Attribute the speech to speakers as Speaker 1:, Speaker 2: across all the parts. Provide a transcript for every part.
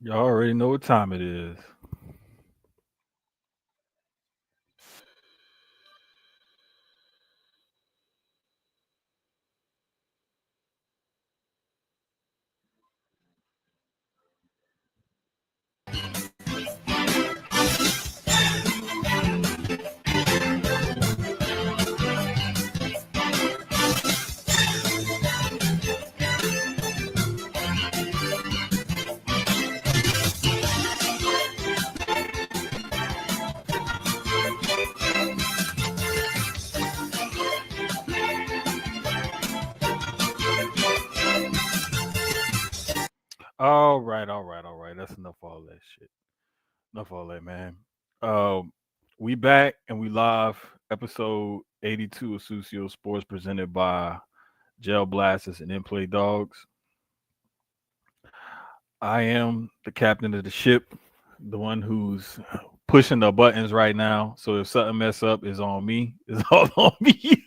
Speaker 1: Y'all already know what time it is. All right. That's enough of all that shit. Enough of all that, man. Um, we back and we live. Episode 82 of Sucio Sports, presented by Gel Blasters and Inplay Dogs. I am the captain of the ship, the one who's pushing the buttons right now. So if something mess up, it's on me. It's all on me.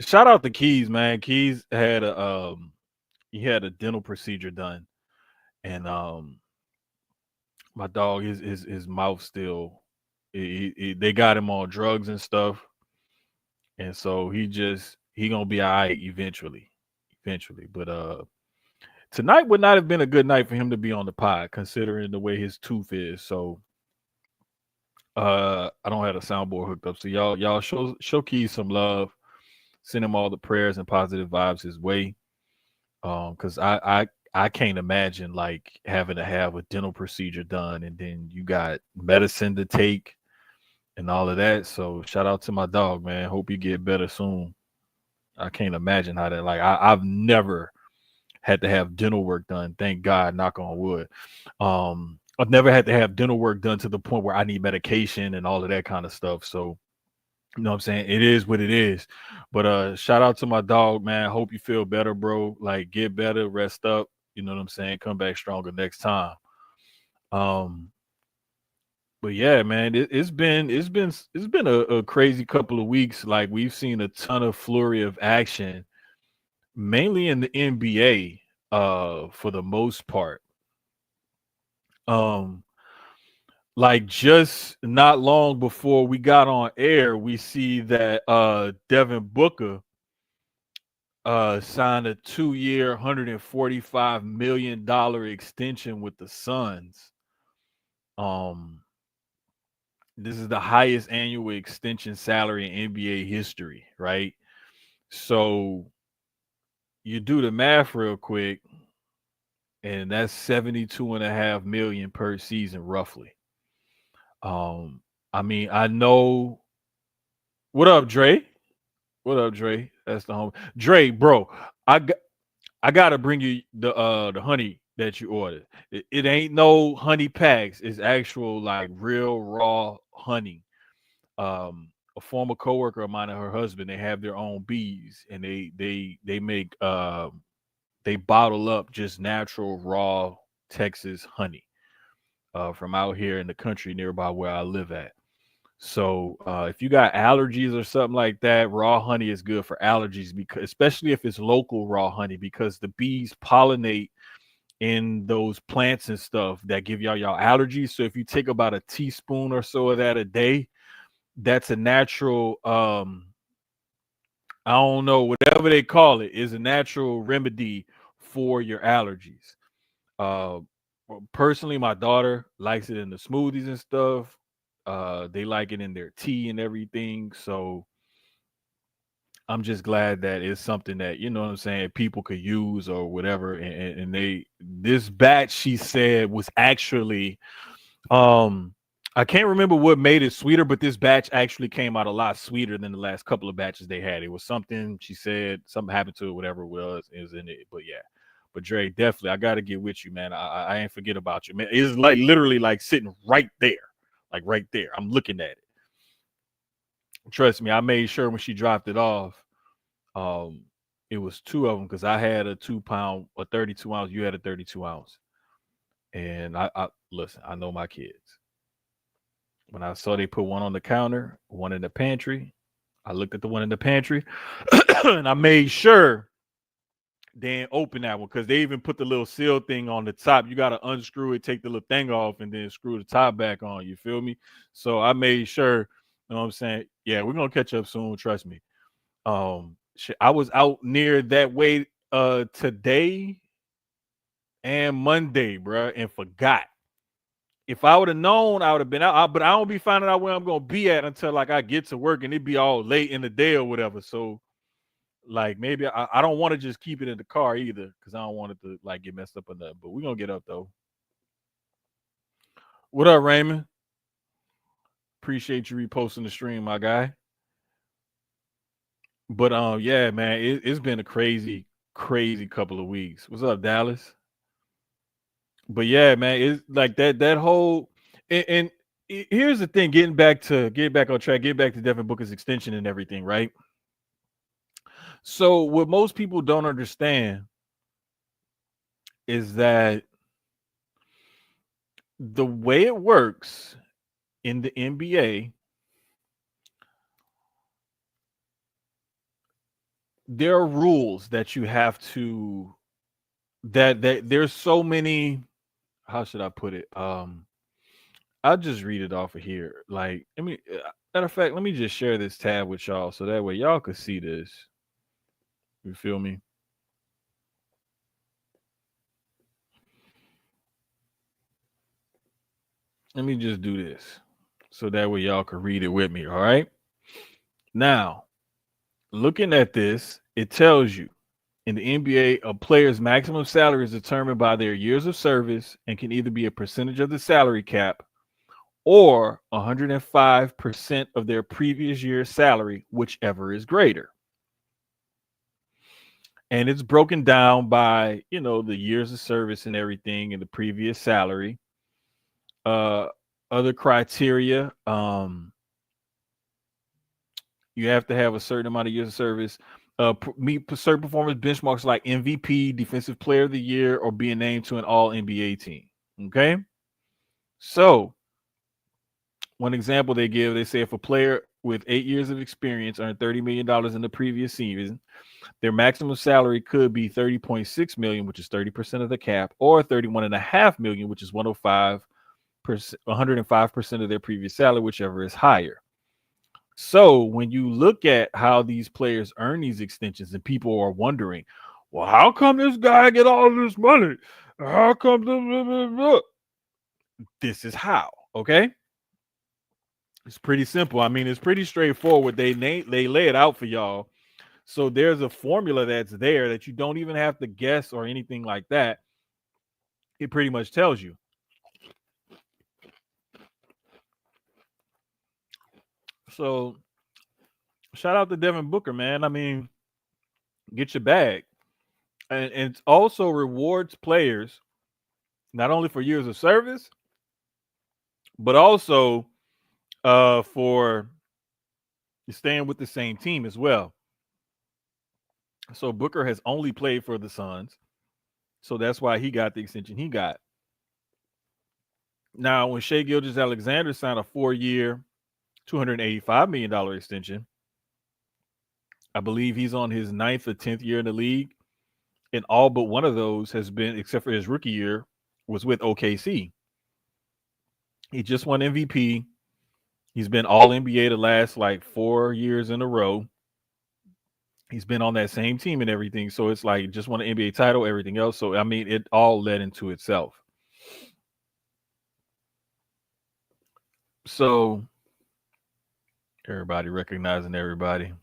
Speaker 1: Shout out to Keyz, man. Keyz had a dental procedure done, and my dog, his mouth still, they got him on drugs and stuff, and so he gonna be all right eventually. But tonight would not have been a good night for him to be on the pod, considering the way his tooth is. So I don't have a soundboard hooked up, so y'all show Key some love, send him all the prayers and positive vibes his way. Because I can't imagine like having to have a dental procedure done and then you got medicine to take and all of that. So shout out to my dog, man. Hope you get better soon. I can't imagine how that, like, I've never had to have dental work done. Thank God, knock on wood. I've never had to have dental work done to the point where I need medication and all of that kind of stuff. So you know what I'm saying? It is what it is. But shout out to my dog, man. Hope you feel better, bro. Like, get better, rest up. You know what I'm saying? Come back stronger next time. Um, but yeah, man, it's been a crazy couple of weeks. Like, we've seen a ton of flurry of action, mainly in the NBA, for the most part. Um, like, just not long before we got on air, we see that Devin Booker signed a 2-year, $145 million extension with the Suns. Um, this is the highest annual extension salary in NBA history, right? So you do the math real quick, and that's 72.5 million per season, roughly. Um, I mean, I know. What up, Dre? What up, Dre? That's the home. Dre, bro. I got I gotta bring you the honey that you ordered. It ain't no honey packs. It's actual, like, real raw honey. A former coworker of mine and her husband, they have their own bees, and they make they bottle up just natural raw Texas honey from out here in the country nearby where I live at. So if you got allergies or something like that, raw honey is good for allergies, because especially if it's local raw honey, because the bees pollinate in those plants and stuff that give y'all allergies. So if you take about a teaspoon or so of that a day, that's a natural I don't know, whatever they call it, is a natural remedy for your allergies. Uh Personally, my daughter likes it in the smoothies and stuff. They like it in their tea and everything. So I'm just glad that it's something that, you know what I'm saying, people could use or whatever. And they, this batch, she said, was actually, um I can't remember what made it sweeter, but this batch actually came out a lot sweeter than the last couple of batches they had. It was something, she said something happened to it, whatever it was in it. But yeah. But Dre, definitely, I gotta get with you, man. I ain't forget about you, man. It's like literally like sitting right there, like right there. I'm looking at it. Trust me, I made sure when she dropped it off, um, it was two of them, because I had a 2 pound, a 32 ounce. You had a 32 ounce, and I listen. I know my kids. When I saw they put one on the counter, one in the pantry, I looked at the one in the pantry, and I made sure then open that one because they even put the little seal thing on the top. You got to unscrew it, take the little thing off, and then screw the top back on. You feel me? So I made sure, you know what I'm saying? Yeah, we're gonna catch up soon, trust me. I was out near that way today and Monday, bro, and forgot. If I would have known, I would have been out. But I don't be finding out where I'm gonna be at until like I get to work and it be all late in the day or whatever. So like maybe I don't want to just keep it in the car either because I don't want it to like get messed up or nothing. But we're gonna get up though. What up, Raymond? Appreciate you reposting the stream, my guy. But yeah, man, it's been a crazy, crazy couple of weeks. What's up, Dallas? But yeah, man, it's like that whole and here's the thing, getting back on track, get back to Devin Booker's extension and everything, right? So what most people don't understand is that the way it works in the NBA, there are rules that you have to that there's so many, how should I put it? I'll just read it off of here. Like, I mean, matter of fact, let me just share this tab with y'all so that way y'all could see this. You feel me? Let me just do this so that way y'all can read it with me. All right. Now, looking at this, it tells you in the NBA, a player's maximum salary is determined by their years of service and can either be a percentage of the salary cap or 105% of their previous year's salary, whichever is greater. And it's broken down by, you know, the years of service and everything and the previous salary. Other criteria, you have to have a certain amount of years of service, meet certain performance benchmarks like MVP, Defensive Player of the Year, or being named to an All NBA team. Okay, so one example they give, they say if a player with 8 years of experience earned $30 million in the previous season, their maximum salary could be $30.6 million, which is 30% of the cap, or $31.5 million, which is 105% of their previous salary, whichever is higher. So when you look at how these players earn these extensions, and people are wondering, well, how come this guy get all this money? How come this is how? Okay, it's pretty simple. I mean, it's pretty straightforward. They lay it out for y'all. So there's a formula that's there that you don't even have to guess or anything like that. It pretty much tells you. So shout out to Devin Booker, man. I mean, get your bag. And it also rewards players not only for years of service, but also for staying with the same team as well. So Booker has only played for the Suns. So that's why he got the extension he got. Now, when Shai Gilgeous-Alexander signed a 4-year, $285 million extension, I believe he's on his 9th or 10th year in the league. And all but one of those has been, except for his rookie year, was with OKC. He just won MVP. He's been all NBA the last like 4 years in a row. He's been on that same team and everything. So it's like just won an NBA title, everything else. So, I mean, it all led into itself. So everybody recognizing everybody.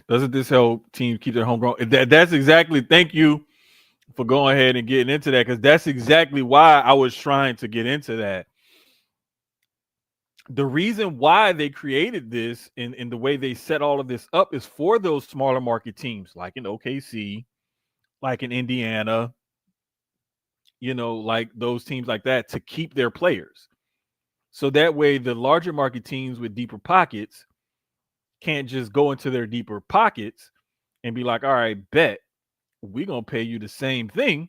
Speaker 1: Doesn't this help teams keep their homegrown? That's exactly. Thank you for going ahead and getting into that, because that's exactly why I was trying to get into that. The reason why they created this in the way they set all of this up is for those smaller market teams like in OKC, like in Indiana, you know, like those teams like that, to keep their players. So that way the larger market teams with deeper pockets can't just go into their deeper pockets and be like, all right, bet we're going to pay you the same thing.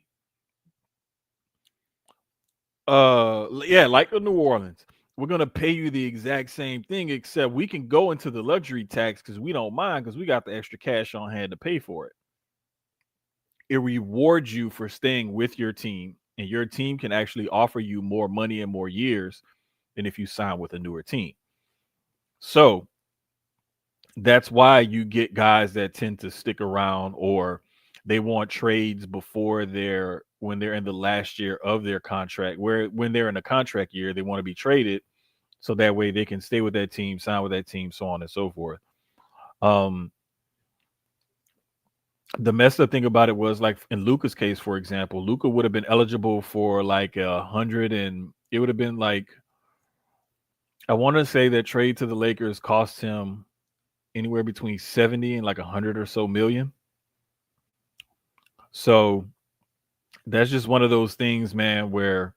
Speaker 1: Yeah, like the New Orleans. We're going to pay you the exact same thing, except we can go into the luxury tax because we don't mind, because we got the extra cash on hand to pay for it. it rewards you for staying with your team, and your team can actually offer you more money and more years than if you sign with a newer team. So that's why you get guys that tend to stick around, or they want trades before they're when they're in the last year of their contract, where when they're in a contract year they want to be traded so that way they can stay with that team, sign with that team, so on and so forth. um the messed up thing about it was, like in Luka's case, for example, Luka would have been eligible for like 100, and it would have been like, I want to say that trade to the Lakers cost him anywhere between 70 and like 100 or so million. So that's just one of those things, man, where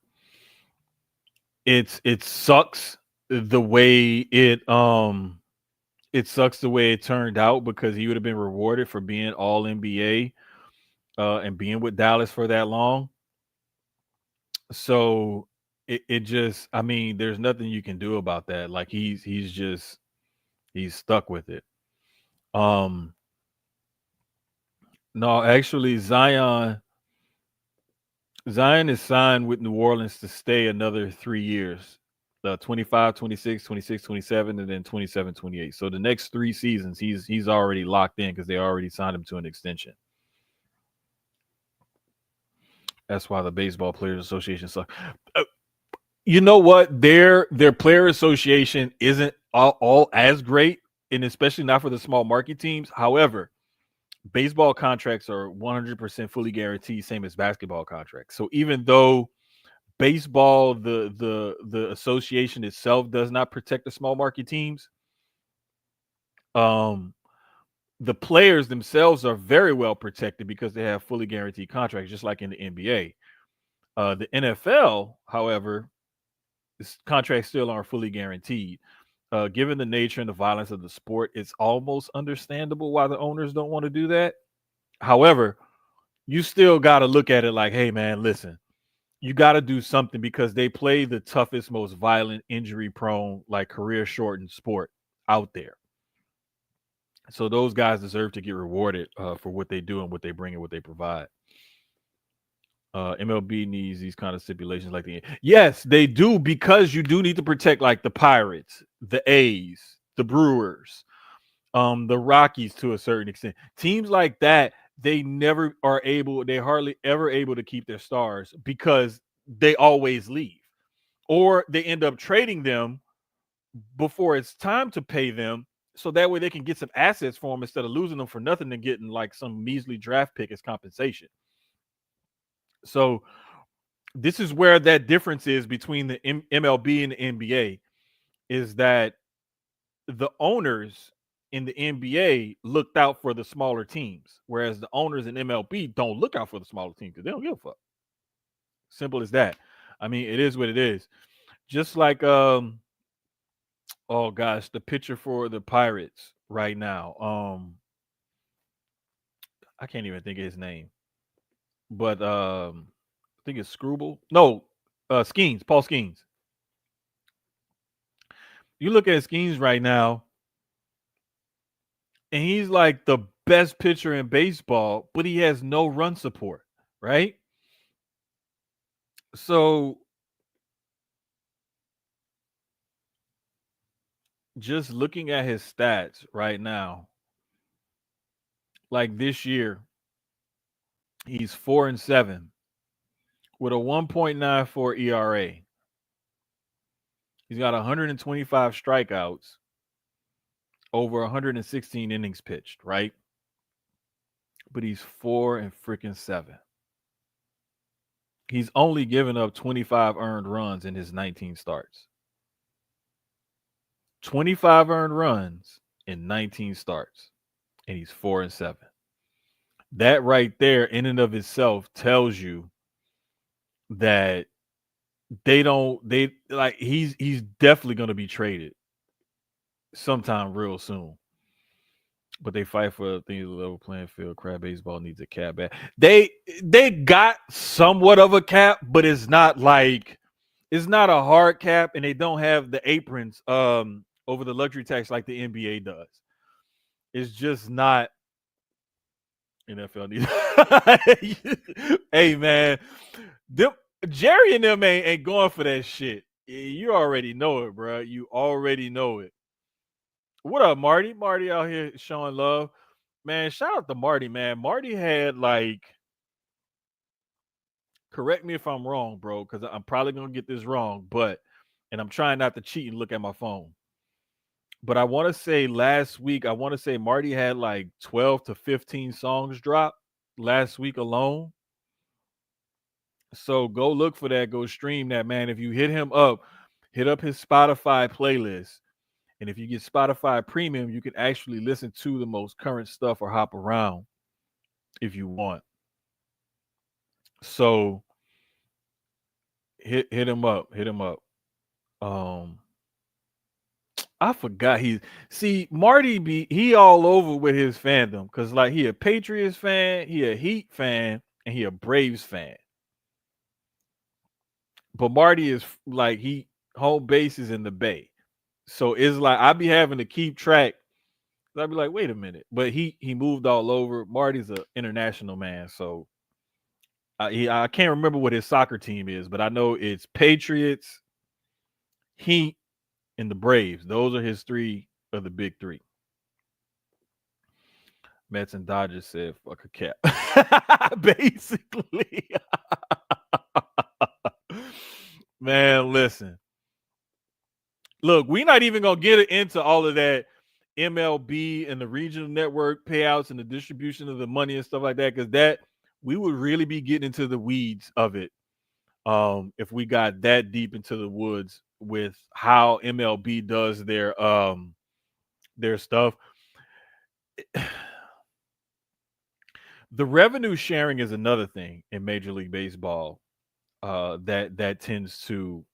Speaker 1: it sucks the way it sucks the way it turned out, because he would have been rewarded for being all NBA and being with Dallas for that long. So it just, I mean, there's nothing you can do about that. Like he's stuck with it. Um no, actually Zion is signed with New Orleans to stay another 3 years. 25, 26, 26, 27, and then 27, 28. So the next 3 seasons he's already locked in because they already signed him to an extension. That's why the Baseball Players Association sucks. You know what? Their player association isn't all as great, and especially not for the small market teams. However, baseball contracts are 100% fully guaranteed, same as basketball contracts. So even though baseball, the association itself does not protect the small market teams, um, the players themselves are very well protected because they have fully guaranteed contracts, just like in the NBA. The NFL, however, contracts still aren't fully guaranteed. Given the nature and the violence of the sport, it's almost understandable why the owners don't want to do that. However, you still got to look at it like, hey, man, listen, you got to do something because they play the toughest, most violent, injury prone, like career shortened sport out there. So those guys deserve to get rewarded for what they do and what they bring and what they provide. MLB needs these kind of stipulations like the yes, they do, because you do need to protect like the Pirates, the A's, the Brewers, the Rockies to a certain extent. Teams like that, they hardly ever able to keep their stars because they always leave. Or they end up trading them before it's time to pay them. So that way they can get some assets for them instead of losing them for nothing and getting like some measly draft pick as compensation. So this is where that difference is between the MLB and the NBA, is that the owners in the NBA looked out for the smaller teams, whereas the owners in MLB don't look out for the smaller teams because they don't give a fuck. Simple as that. I mean, it is what it is. Just like oh gosh, the pitcher for the Pirates right now. I can't even think of his name. But I think it's Screwball. No, Skeens, Paul Skeens. You look at Skeens right now, and he's like the best pitcher in baseball, but he has no run support, right? So just looking at his stats right now, like this year, he's 4-7 with a 1.94 ERA. He's got 125 strikeouts over 116 innings pitched, right? But he's 4-7. He's only given up 25 earned runs in his 19 starts. 25 earned runs in 19 starts, and he's 4-7. That right there, in and of itself, tells you that they like he's definitely going to be traded sometime real soon. But they fight for things level playing field. Crab baseball needs a cap back. They got somewhat of a cap, but it's not a hard cap, and they don't have the aprons over the luxury tax like the NBA does. It's just not NFL needs. Hey man, them Jerry and them ain't going for that shit. You already know it, bro. You already know it. What up, Marty? Marty out here showing love. Man, shout out to Marty, man. Marty had like, correct me if I'm wrong, bro, because I'm probably gonna get this wrong, and I'm trying not to cheat and look at my phone. But I want to say last week, I want to say Marty had like 12 to 15 songs drop last week alone. So go look for that. Go stream that, man. If you hit him up, hit up his Spotify playlist. And if you get Spotify Premium, you can actually listen to the most current stuff or hop around if you want. So hit him up. Hit him up. Um, I forgot Marty he all over with his fandom because like he a Patriots fan, he a Heat fan, and he a Braves fan. But Marty is like he home base is in the Bay. So it's like I be having to keep track. I'd be like, wait a minute. But he moved all over. Marty's an international man, so I can't remember what his soccer team is, but I know it's Patriots, Heat, and the Braves. Those are his three of the big three. Mets and Dodgers said fuck a cap. Basically. Man, listen. Look, we're not even gonna get into all of that MLB and the regional network payouts and the distribution of the money and stuff like that, because that we would really be getting into the weeds of it if we got that deep into the woods with how MLB does their stuff. The revenue sharing is another thing in Major League Baseball that tends to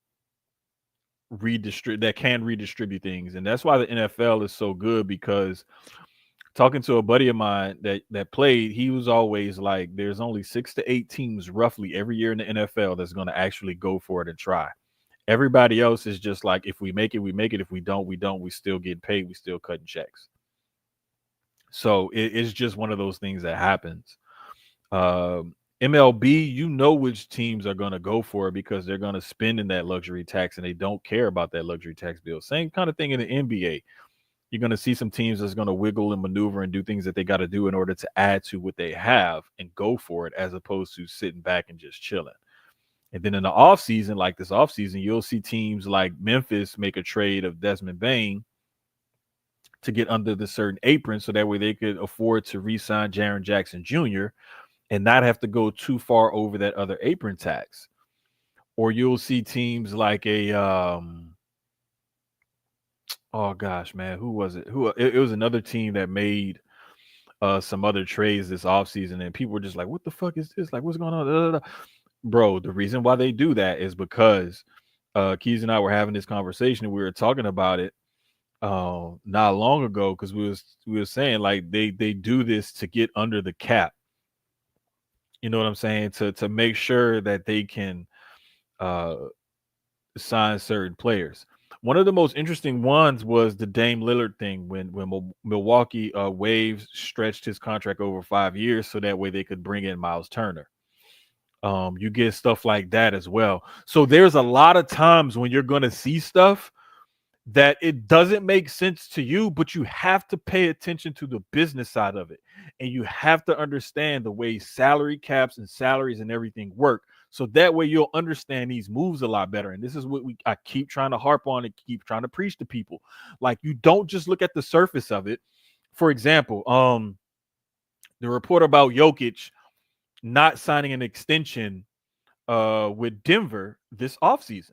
Speaker 1: redistribute things, and that's why the NFL is so good. Because talking to a buddy of mine that played, he was always like, "There's only 6 to 8 teams roughly every year in the NFL that's going to actually go for it and try. Everybody else is just like, if we make it, we make it. If we don't, we don't. We still get paid. We still cutting checks." So it's just one of those things that happens. MLB, you know which teams are going to go for it because they're going to spend in that luxury tax and they don't care about that luxury tax bill. Same kind of thing in the NBA. You're going to see some teams that's going to wiggle and maneuver and do things that they got to do in order to add to what they have and go for it, as opposed to sitting back and just chilling. And then in the offseason, like this offseason, you'll see teams like Memphis make a trade of Desmond Bain to get under the certain apron so that way they could afford to re-sign Jaren Jackson Jr. and not have to go too far over that other apron tax. Or you'll see teams like oh gosh, man, who was it? It was another team that made some other trades this offseason, and people were just like, what the fuck is this? Like, what's going on? Da, da, da. Bro, the reason why they do that is because Keyz and I were having this conversation and we were talking about it not long ago, because we were saying like they do this to get under the cap. You know what I'm saying? To make sure that they can sign certain players. One of the most interesting ones was the Dame Lillard thing when Milwaukee waived, stretched his contract over 5 years so that way they could bring in Miles Turner. You get stuff like that as well. So there's a lot of times when you're going to see stuff that it doesn't make sense to you, but you have to pay attention to the business side of it. And you have to understand the way salary caps and salaries and everything work. So that way you'll understand these moves a lot better. And this is what I keep trying to harp on and keep trying to preach to people. Like, you don't just look at the surface of it. For example, the report about Jokic not signing an extension with Denver this offseason.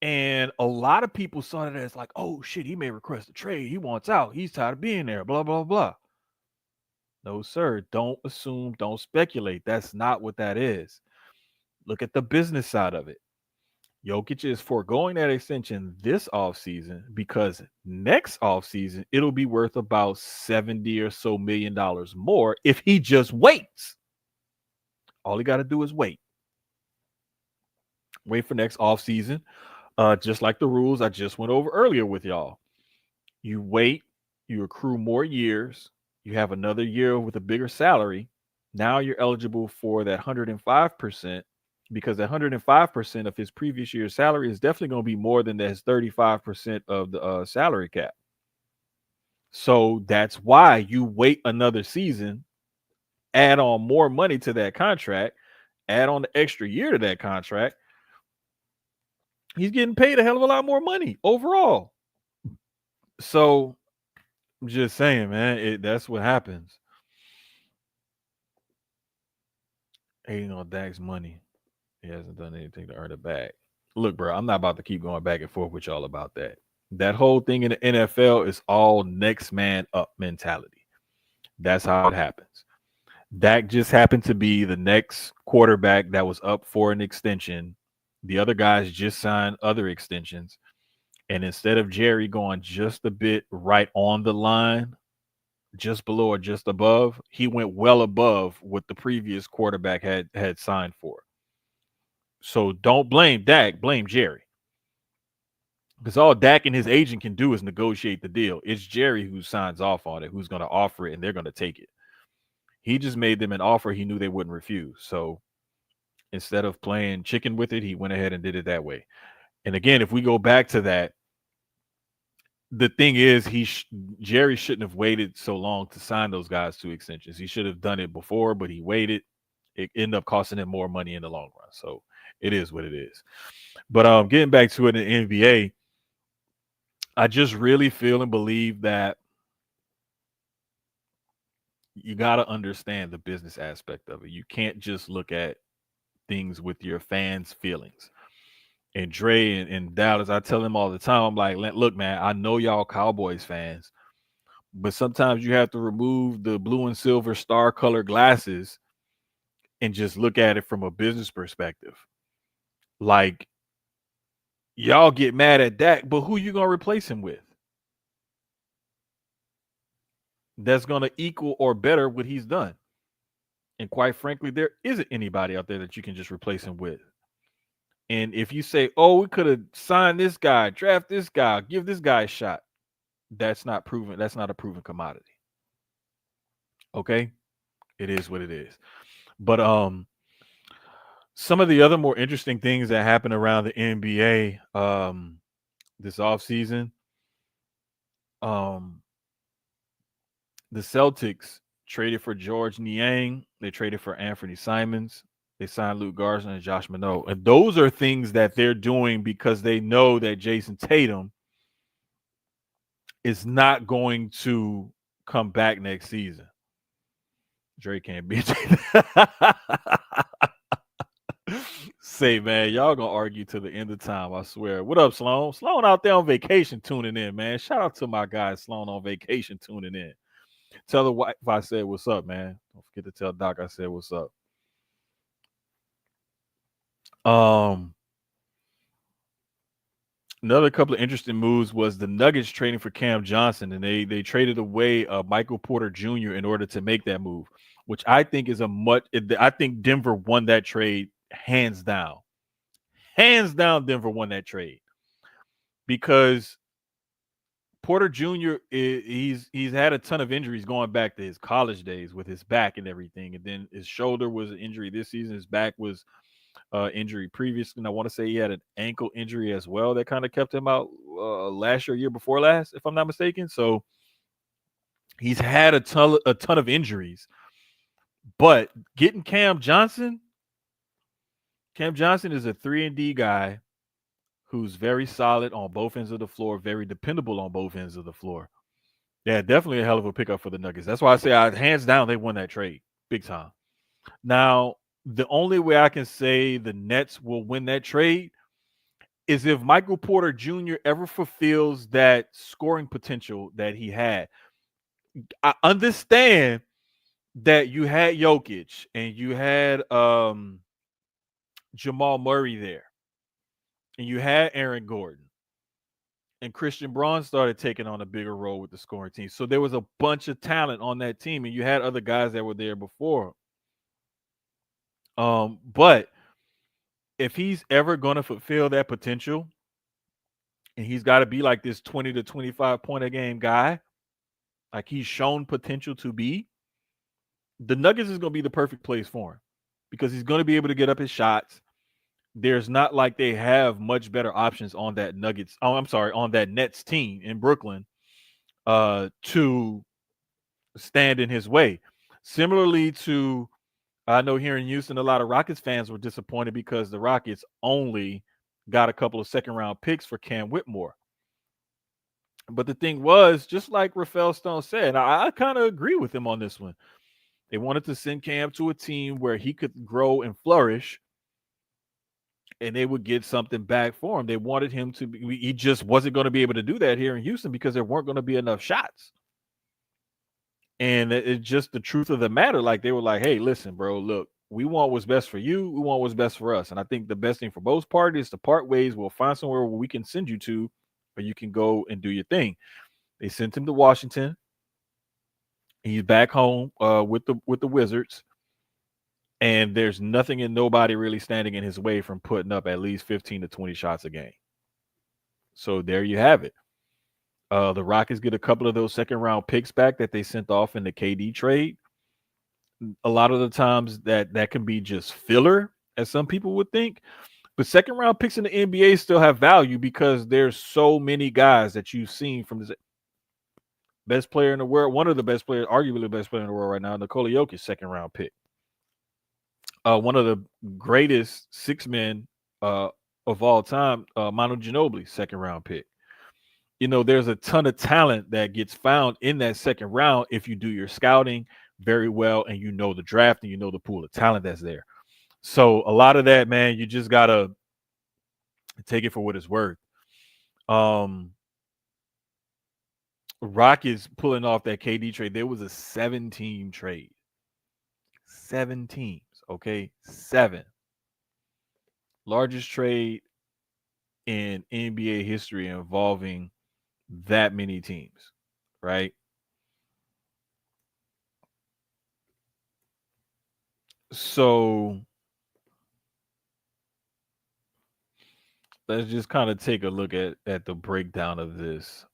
Speaker 1: And a lot of people saw it as like, oh shit, he may request a trade. He wants out. He's tired of being there. Blah, blah, blah. No, sir. Don't assume. Don't speculate. That's not what that is. Look at the business side of it. Jokic is foregoing that extension this offseason because next offseason it'll be worth about $70 or so million more if he just waits. All he got to do is wait. Wait for next offseason. Just like the rules I just went over earlier with y'all. You wait, you accrue more years, You have another year with a bigger salary. Now you're eligible for that 105% because that 105% of his previous year's salary is definitely going to be more than his 35% of the salary cap. So that's why you wait another season, add on more money to that contract, add on the extra year to that contract. He's getting paid a hell of a lot more money overall. So I'm just saying, man, that's what happens. Hating on Dak's money. He hasn't done anything to earn it back. Look, bro, I'm not about to keep going back and forth with y'all about that. That whole thing in the NFL is all next man up mentality. That's how it happens. Dak just happened to be the next quarterback that was up for an extension. The other guys just signed other extensions. And instead of Jerry going just a bit right on the line, just below or just above, he went well above what the previous quarterback had signed for. So don't blame Dak, blame Jerry. Because all Dak and his agent can do is negotiate the deal. It's Jerry who signs off on it, who's going to offer it, and they're going to take it. He just made them an offer he knew they wouldn't refuse. So instead of playing chicken with it, he went ahead and did it that way. And again, if we go back to that, the thing is, Jerry shouldn't have waited so long to sign those guys to extensions. He should have done it before, but he waited. It ended up costing him more money in the long run. So it is what it is. But getting back to it in the NBA, I just really feel and believe that you got to understand the business aspect of it. You can't just look at things with your fans' feelings. And Dre and Dallas, I tell him all the time, I'm like, look, man, I know y'all Cowboys fans, but sometimes you have to remove the blue and silver star color glasses and just look at it from a business perspective. Like, y'all get mad at Dak, but who you gonna replace him with? That's gonna equal or better what he's done. And quite frankly, there isn't anybody out there that you can just replace him with. And if you say, oh, we could have signed this guy, draft this guy, give this guy a shot, that's not proven. That's not a proven commodity. Okay. It is what it is. But some of the other more interesting things that happened around the NBA this offseason, the Celtics traded for George Niang. They traded for Anthony Simons. They signed Luke Garza and Josh Minot. And those are things that they're doing because they know that Jason Tatum is not going to come back next season. Drake can't be. Say, man, y'all gonna argue to the end of time, I swear. What up, Sloan? Sloan out there on vacation tuning in, man. Shout out to my guy Sloan on vacation tuning in. Tell the wife I said what's up, man. Don't forget to tell Doc I said what's up. Another couple of interesting moves was the Nuggets trading for Cam Johnson, and they traded away Michael Porter Jr. in order to make that move, which I think is I think Denver won that trade hands down. Hands down, Denver won that trade because Porter Jr. he's had a ton of injuries going back to his college days with his back and everything, and then his shoulder was an injury this season. His back was injury previously, and I want to say he had an ankle injury as well that kind of kept him out last year before last, if I'm not mistaken. So he's had a ton of injuries, but getting Cam Johnson is a 3-and-D guy who's very solid on both ends of the floor, very dependable on both ends of the floor. Yeah, definitely a hell of a pickup for the Nuggets. That's why I say hands down they won that trade big time. Now, the only way I can say the Nets will win that trade is if Michael Porter Jr. ever fulfills that scoring potential that he had. I understand that you had Jokic and you had Jamal Murray there, and you had Aaron Gordon, and Christian Braun started taking on a bigger role with the scoring team. So there was a bunch of talent on that team, and you had other guys that were there before. But if he's ever going to fulfill that potential, and he's got to be like this 20 to 25 point a game guy, like he's shown potential to be, the Nuggets is going to be the perfect place for him because he's going to be able to get up his shots. There's not like they have much better options on that Nuggets. Oh, I'm sorry, on that Nets team in Brooklyn, to stand in his way. Similarly to, I know here in Houston, a lot of Rockets fans were disappointed because the Rockets only got a couple of second round picks for Cam Whitmore. But the thing was, just like Rafael Stone said, I kind of agree with him on this one. They wanted to send Cam to a team where he could grow and flourish, and they would get something back for him. They wanted him to be, he just wasn't going to be able to do that here in Houston because there weren't going to be enough shots. And it's just the truth of the matter. Like, they were like, hey, listen, bro, look, we want what's best for you. We want what's best for us. And I think the best thing for both parties is to part ways. We'll find somewhere where we can send you to, where you can go and do your thing. They sent him to Washington. He's back home with the Wizards. And there's nothing and nobody really standing in his way from putting up at least 15 to 20 shots a game. So there you have it. The Rockets get a couple of those second round picks back that they sent off in the KD trade. A lot of the times that can be just filler, as some people would think. But second round picks in the NBA still have value because there's so many guys that you've seen from the best player in the world, one of the best players, arguably the best player in the world right now, Nikola Jokic, second round pick. One of the greatest six men of all time, Manu Ginobili, second round pick. You know, there's a ton of talent that gets found in that second round if you do your scouting very well and you know the draft and you know the pool of talent that's there. So a lot of that, man, you just gotta take it for what it's worth. Rockets pulling off that KD trade. There was a 7-team trade. 7 teams, okay? 7. Largest trade in NBA history involving that many teams, right? So let's just kind of take a look at the breakdown of this.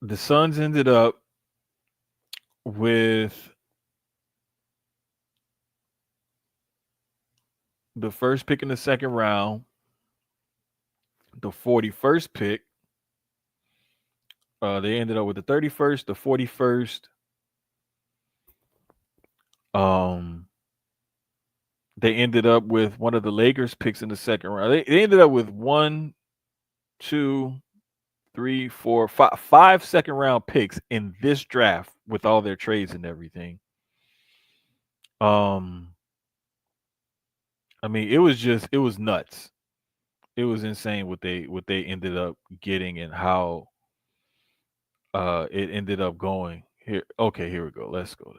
Speaker 1: The Suns ended up with the first pick in the second round, the 41st pick. They ended up with the 31st, the 41st. They ended up with one of the Lakers picks in the second round. They ended up with 1, 2, 3, 4, 5 second round picks in this draft with all their trades and everything. I mean, it was nuts. It was insane what they ended up getting and how it ended up going. Here, okay, here we go. Let's go.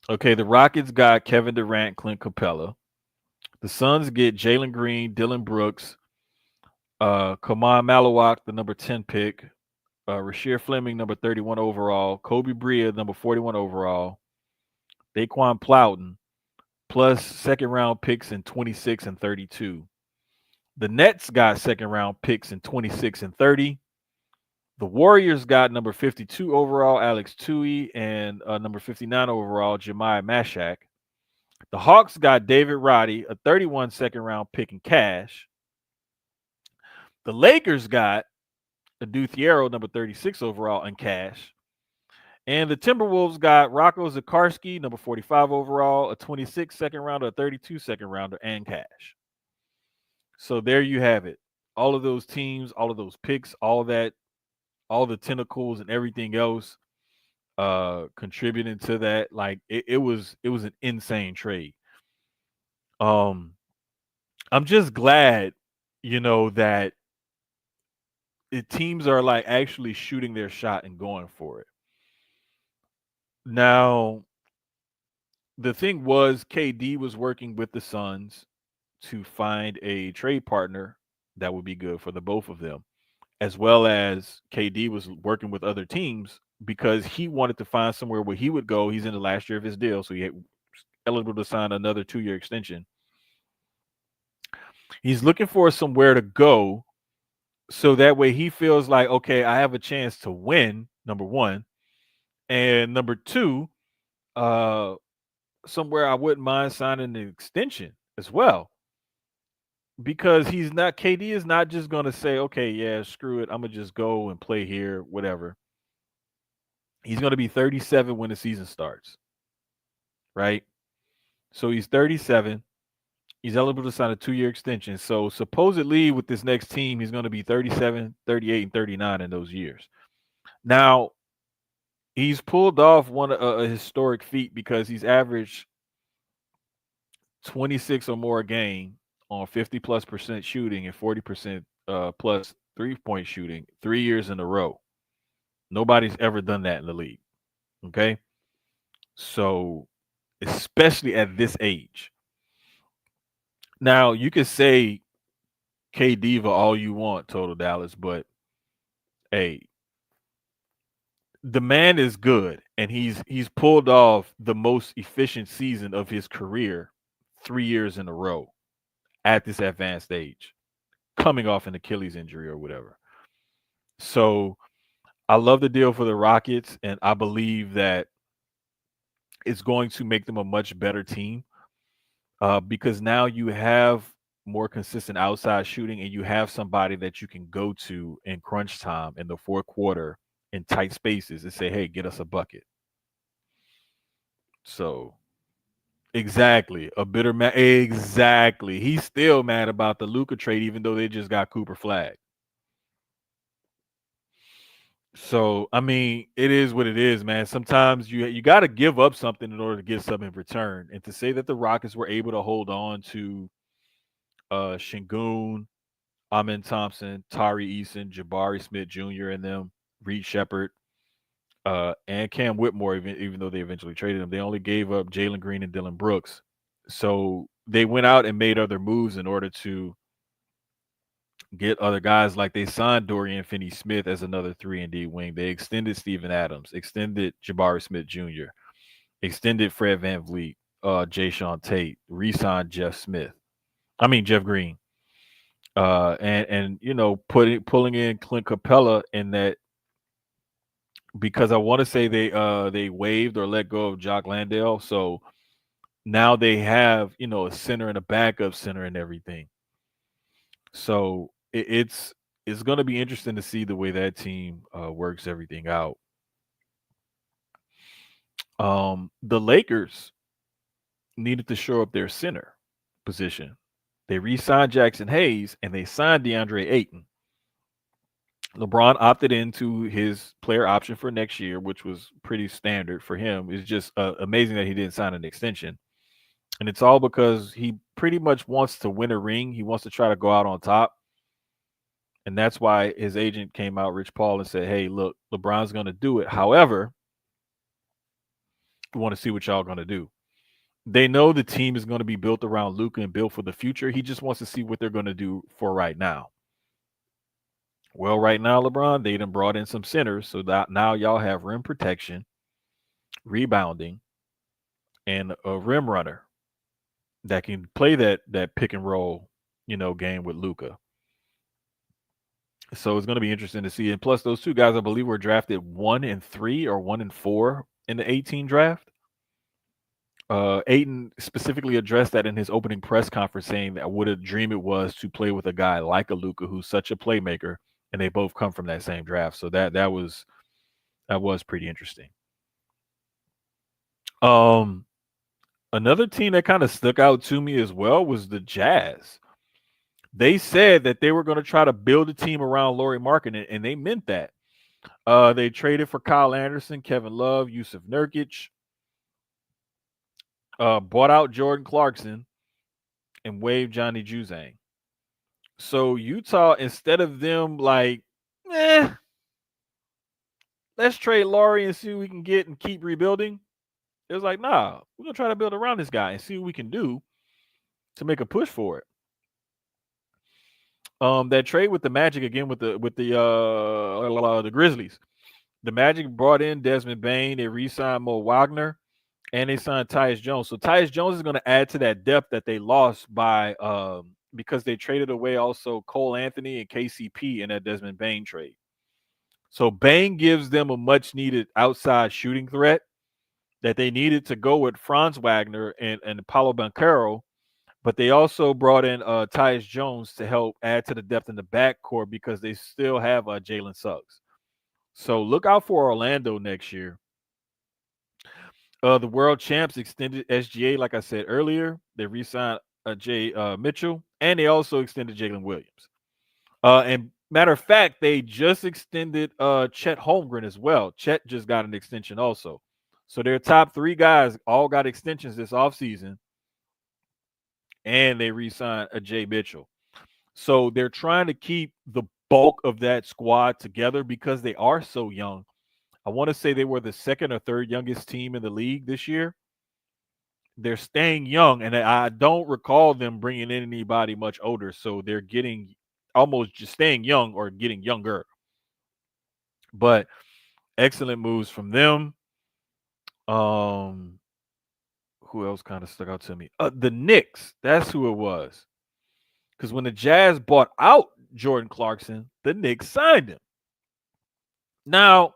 Speaker 1: Okay, the Rockets got Kevin Durant, Clint Capella. The Suns get Jalen Green, Dylan Brooks, Kaman Malawak, the number 10 pick, Rasheer Fleming, number 31 overall, Kobe Bria, number 41 overall, Daquan Plowden, plus second round picks in 26 and 32. The Nets got second round picks in 26 and 30. The Warriors got number 52 overall, Alex Tui, and number 59 overall, Jemiah Mashak. The Hawks got David Roddy, a 31 second round pick in cash. The Lakers got Adu Thiero, number 36 overall, in cash. And the Timberwolves got Rocco Zakarski, number 45 overall, a 26 second rounder, a 32 second rounder, and cash. So there you have it. All of those teams, all of those picks, all that, all the tentacles and everything else contributing to that. Like it was an insane trade. I'm just glad, that the teams are like actually shooting their shot and going for it. Now, the thing was KD was working with the Suns to find a trade partner that would be good for the both of them, as well as KD was working with other teams because he wanted to find somewhere where he would go. He's in the last year of his deal, so he had eligible to sign another 2-year extension. He's looking for somewhere to go so that way he feels like, okay, I have a chance to win, number one. And number two, uh, somewhere I wouldn't mind signing an extension as well. Because he's not KD is not just gonna say, okay, yeah, screw it. I'm gonna just go and play here, whatever. He's gonna be 37 when the season starts, right? So he's 37. He's eligible to sign a 2-year extension. So supposedly with this next team, he's going to be 37, 38, and 39 in those years. Now, he's pulled off a historic feat because he's averaged 26 or more a game on 50 plus percent shooting and 40% plus 3-point shooting 3 years in a row. Nobody's ever done that in the league. Okay. So, especially at this age. Now, you could say K Diva all you want, Total Dallas, but hey, the man is good, and he's pulled off the most efficient season of his career 3 years in a row at this advanced age, coming off an Achilles injury or whatever. So I love the deal for the Rockets, and I believe that it's going to make them a much better team because now you have more consistent outside shooting, and you have somebody that you can go to in crunch time in the fourth quarter in tight spaces and say, "Hey, get us a bucket." So exactly, a bitter man. Exactly, he's still mad about the Luka trade, even though they just got Cooper Flag. So I mean, it is what it is, man. Sometimes you got to give up something in order to get something in return. And to say that the Rockets were able to hold on to Shingun, Amin Thompson, Tari Eason, Jabari Smith Jr. and them, Reed Shepard, and Cam Whitmore, even though they eventually traded him, they only gave up Jalen Green and Dylan Brooks. So they went out and made other moves in order to get other guys. Like they signed Dorian Finney-Smith as another 3-and-D wing. They extended Steven Adams, extended Jabari Smith Jr., extended Fred VanVleet, Jay Sean Tate, re-signed Jeff Green. And you know, pulling in Clint Capella in that, because I want to say they waived or let go of Jock Landale. So now they have, you know, a center and a backup center and everything. So it's going to be interesting to see the way that team works everything out. The Lakers needed to shore up their center position. They re-signed Jackson Hayes and they signed DeAndre Ayton. LeBron opted into his player option for next year, which was pretty standard for him. It's just amazing that he didn't sign an extension. And it's all because he pretty much wants to win a ring. He wants to try to go out on top. And that's why his agent came out, Rich Paul, and said, hey, look, LeBron's going to do it. However, we want to see what y'all going to do. They know the team is going to be built around Luka and built for the future. He just wants to see what they're going to do for right now. Well, right now, LeBron, they done brought in some centers, so that now y'all have rim protection, rebounding, and a rim runner that can play that pick and roll, you know, game with Luka. So it's going to be interesting to see. And plus, those two guys, I believe, were drafted 1 and 3 or 1 and 4 in the 18 draft. Ayton specifically addressed that in his opening press conference, saying that what a dream it was to play with a guy like a Luka who's such a playmaker, and they both come from that same draft. So that was pretty interesting. Another team that kind of stuck out to me as well was the Jazz. They said that they were going to try to build a team around Lauri Markkanen, and they meant that. They traded for Kyle Anderson, Kevin Love, Yusuf Nurkic, bought out Jordan Clarkson, and waived Johnny Juzang. So Utah, instead of them like, let's trade Lauri and see what we can get and keep rebuilding, it was like, nah, we're going to try to build around this guy and see what we can do to make a push for it. That trade with the Magic again with the Grizzlies. The Magic brought in Desmond Bane. They re-signed Mo Wagner, and they signed Tyus Jones. So Tyus Jones is going to add to that depth that they lost by because they traded away also Cole Anthony and KCP in that Desmond Bain trade. So Bain gives them a much needed outside shooting threat that they needed to go with Franz Wagner and Paulo Banchero, but they also brought in Tyus Jones to help add to the depth in the backcourt because they still have Jalen Suggs. So look out for Orlando next year. The world champs extended SGA, like I said earlier. They re-signed Jay Mitchell, and they also extended Jalen Williams. And matter of fact, they just extended Chet Holmgren as well. Chet just got an extension also. So their top three guys all got extensions this offseason, and they re-signed Jay Mitchell. So they're trying to keep the bulk of that squad together because they are so young. I want to say they were the second or third youngest team in the league this year. They're staying young, and I don't recall them bringing in anybody much older. So they're getting almost just staying young or getting younger. But excellent moves from them. Um, who else kind of stuck out to me? The Knicks. That's who it was. Because when the Jazz bought out Jordan Clarkson, the Knicks signed him. Now,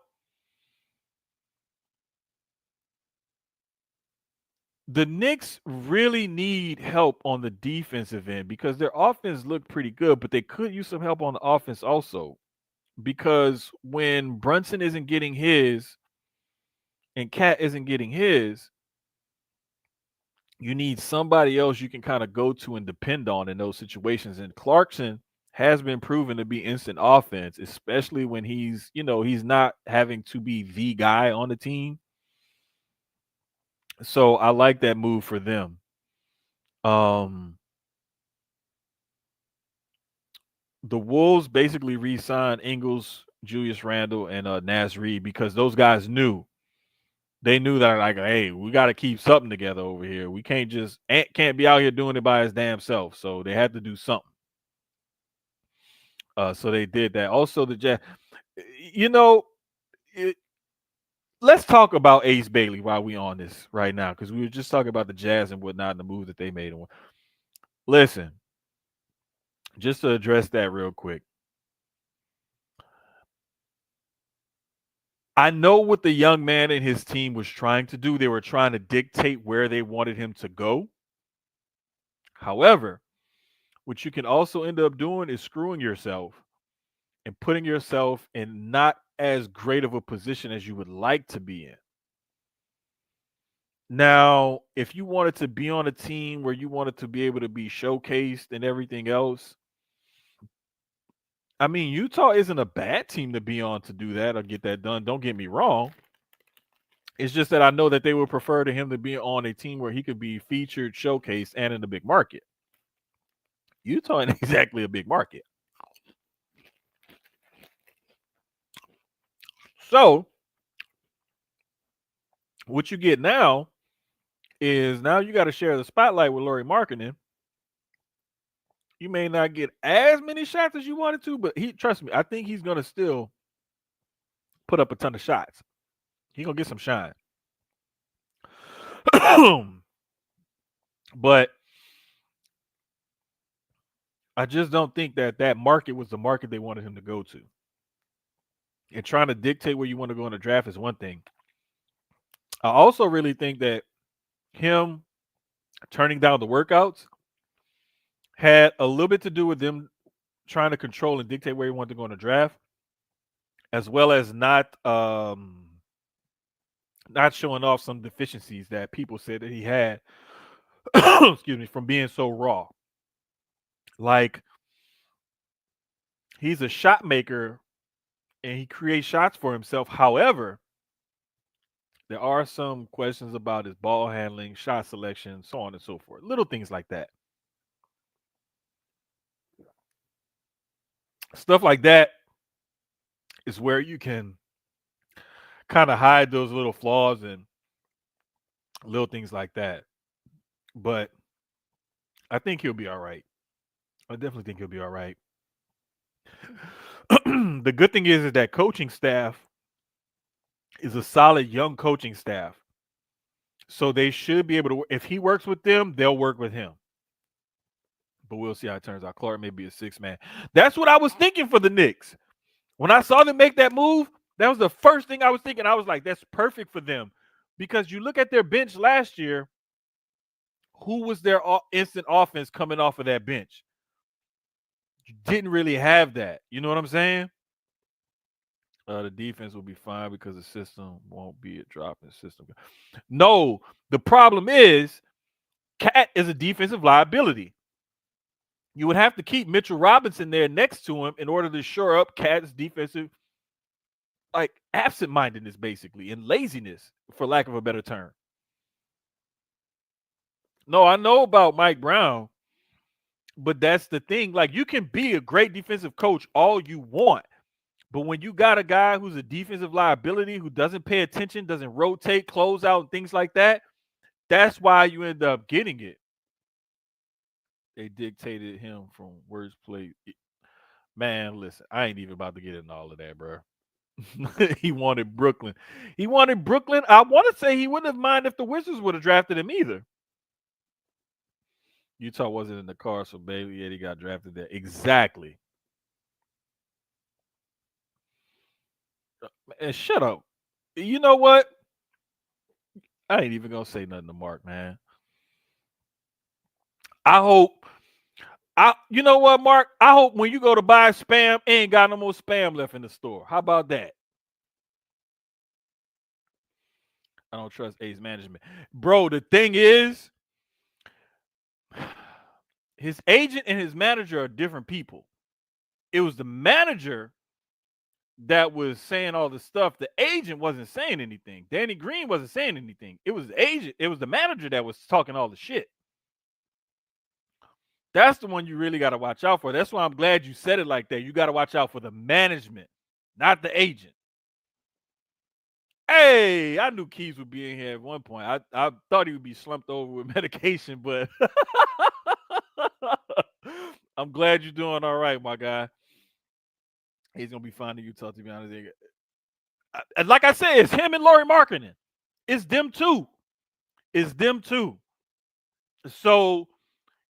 Speaker 1: the Knicks really need help on the defensive end because their offense looked pretty good, but they could use some help on the offense also. Because when Brunson isn't getting his and Cat isn't getting his, you need somebody else you can kind of go to and depend on in those situations. And Clarkson has been proven to be instant offense, especially when he's not having to be the guy on the team. So I like that move for them. Um, the Wolves basically re-signed Ingles, Julius Randle, and Naz Reid because those guys knew that like, hey, we got to keep something together over here. We can't be out here doing it by his damn self. So they had to do something. So they did that. Also, the Jazz, you know, it, let's talk about Ace Bailey while we on this right now because we were just talking about the Jazz and whatnot and the move that they made. Listen, just to address that real quick. I know what the young man and his team was trying to do. They were trying to dictate where they wanted him to go. However, what you can also end up doing is screwing yourself and putting yourself in not as great of a position as you would like to be in. Now, if you wanted to be on a team where you wanted to be able to be showcased and everything else, I mean, Utah isn't a bad team to be on to do that or get that done. Don't get me wrong. It's just that I know that they would prefer to him to be on a team where he could be featured, showcased, and in a big market. Utah ain't exactly a big market. So, what you get now is now you got to share the spotlight with Lauri Markkanen. You may not get as many shots as you wanted to, but trust me, I think he's gonna still put up a ton of shots. He's gonna get some shine. But I just don't think that market was the market they wanted him to go to. And trying to dictate where you want to go in the draft is one thing. I also really think that him turning down the workouts had a little bit to do with them trying to control and dictate where he wanted to go in the draft, as well as not showing off some deficiencies that people said that he had, excuse me, from being so raw. Like, he's a shot maker and he creates shots for himself. However, there are some questions about his ball handling, shot selection, so on and so forth. Little things like that. Stuff like that is where you can kind of hide those little flaws and little things like that. But I think he'll be all right. I definitely think he'll be all right. The good thing is that coaching staff is a solid young coaching staff. So they should be able to, if he works with them, they'll work with him. But we'll see how it turns out. Clark may be a 6-man. That's what I was thinking for the Knicks. When I saw them make that move, that was the first thing I was thinking. I was like, that's perfect for them. Because you look at their bench last year, who was their instant offense coming off of that bench? You didn't really have that. You know what I'm saying? The defense will be fine because the system won't be a drop in system. No, the problem is Cat is a defensive liability. You would have to keep Mitchell Robinson there next to him in order to shore up Cat's defensive, like, absent-mindedness, basically, and laziness, for lack of a better term. No, I know about Mike Brown, but that's the thing. Like, you can be a great defensive coach all you want, but when you got a guy who's a defensive liability, who doesn't pay attention, doesn't rotate, close out, and things like that, that's why you end up getting it. They dictated him from worst play. Man, listen, I ain't even about to get into all of that, bro. He wanted Brooklyn. He wanted Brooklyn. I want to say he wouldn't have minded if the Wizards would have drafted him either. Utah wasn't in the car, so Bailey Eddie got drafted there. Exactly. And shut up. You know what? I ain't even gonna say nothing to Mark, man. I hope. You know what, Mark? I hope when you go to buy spam, ain't got no more spam left in the store. How about that? I don't trust Ace management, bro. The thing is, his agent and his manager are different people. It was the manager that was saying all the stuff. The agent wasn't saying anything. Danny Green wasn't saying anything. It was the agent. It was the manager that was talking all the shit. That's the one you really got to watch out for. That's why I'm glad you said it like that. You got to watch out for the management, not the agent. Hey, I knew Keyz would be in here at one point. I thought he would be slumped over with medication, but I'm glad you're doing all right, my guy. He's gonna be fine in Utah, to be honest. Like I said, it's him and Lauri Markkanen. It's them two. It's them two. So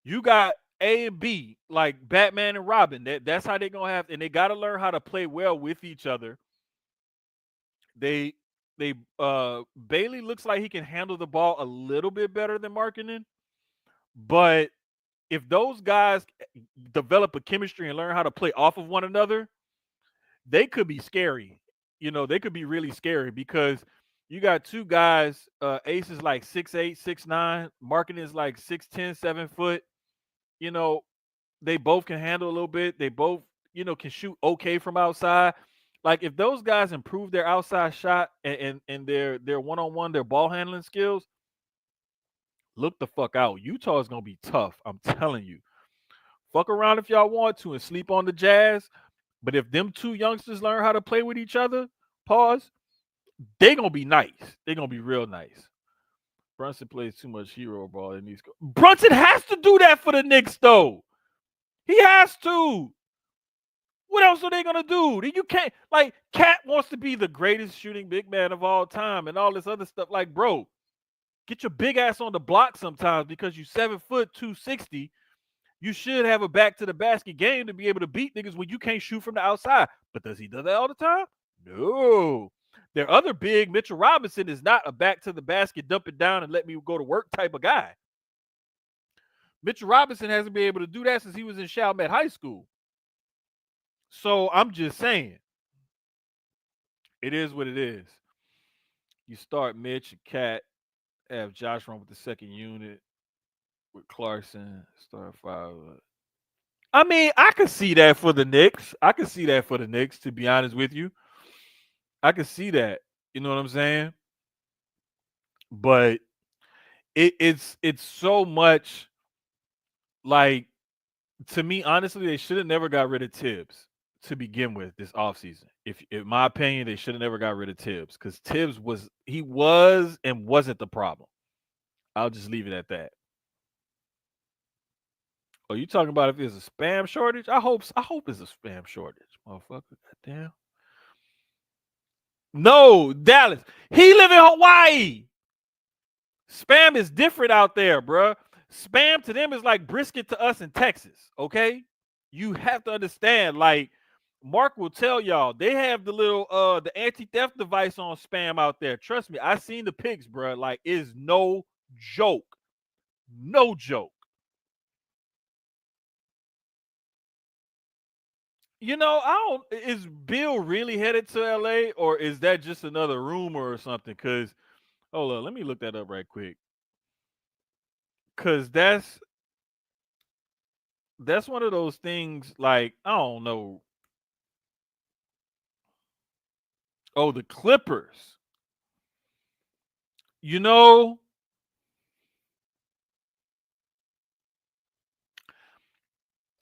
Speaker 1: you got A and B, like Batman and Robin. That's how they're gonna have, and they gotta learn how to play well with each other. Bailey looks like he can handle the ball a little bit better than Markkanen, but if those guys develop a chemistry and learn how to play off of one another, they could be scary. You know, they could be really scary because you got two guys. Ace is like 6'8", 6'9". Markkanen is like 6'10", 7 foot. You know, they both can handle a little bit. They both, can shoot okay from outside. Like, if those guys improve their outside shot and their one-on-one, their ball handling skills, look the fuck out. Utah is gonna be tough. I'm telling you. Fuck around if y'all want to and sleep on the Jazz. But if them two youngsters learn how to play with each other, they gonna be nice. They're gonna be real nice. Brunson plays too much hero ball in these. Brunson has to do that for the Knicks, though. He has to. What else are they gonna do? You can't, like, Cat wants to be the greatest shooting big man of all time and all this other stuff. Like, bro, get your big ass on the block sometimes because you 7 foot 260. You should have a back to the basket game to be able to beat niggas when you can't shoot from the outside. But does he do that all the time? No. Their other big, Mitchell Robinson, is not a back to the basket, dump it down and let me go to work type of guy. Mitchell Robinson hasn't been able to do that since he was in Chalmette High School. So I'm just saying, it is what it is. You start Mitch and Cat, have Josh run with the second unit with Clarkson, start 5. I mean, I could see that for the Knicks. To be honest with you. I could see that. You know what I'm saying? But it's so much, like, to me, honestly, they should have never got rid of Tibbs to begin with this offseason. If in my opinion, they should have never got rid of Tibbs because Tibbs was and wasn't the problem. I'll just leave it at that. Oh, you talking about if there's a spam shortage? I hope it's a spam shortage, motherfucker. Goddamn. No, Dallas. He live in Hawaii. Spam is different out there, bruh. Spam to them is like brisket to us in Texas, okay? You have to understand, like Mark will tell y'all, they have the little the anti-theft device on spam out there. Trust me, I seen the pics, bro. Like, it's no joke. No joke. You know, I don't is Bill really headed to LA or is that just another rumor or something? Cause hold on, let me look that up right quick. Cause that's one of those things like I don't know. Oh, the Clippers. You know,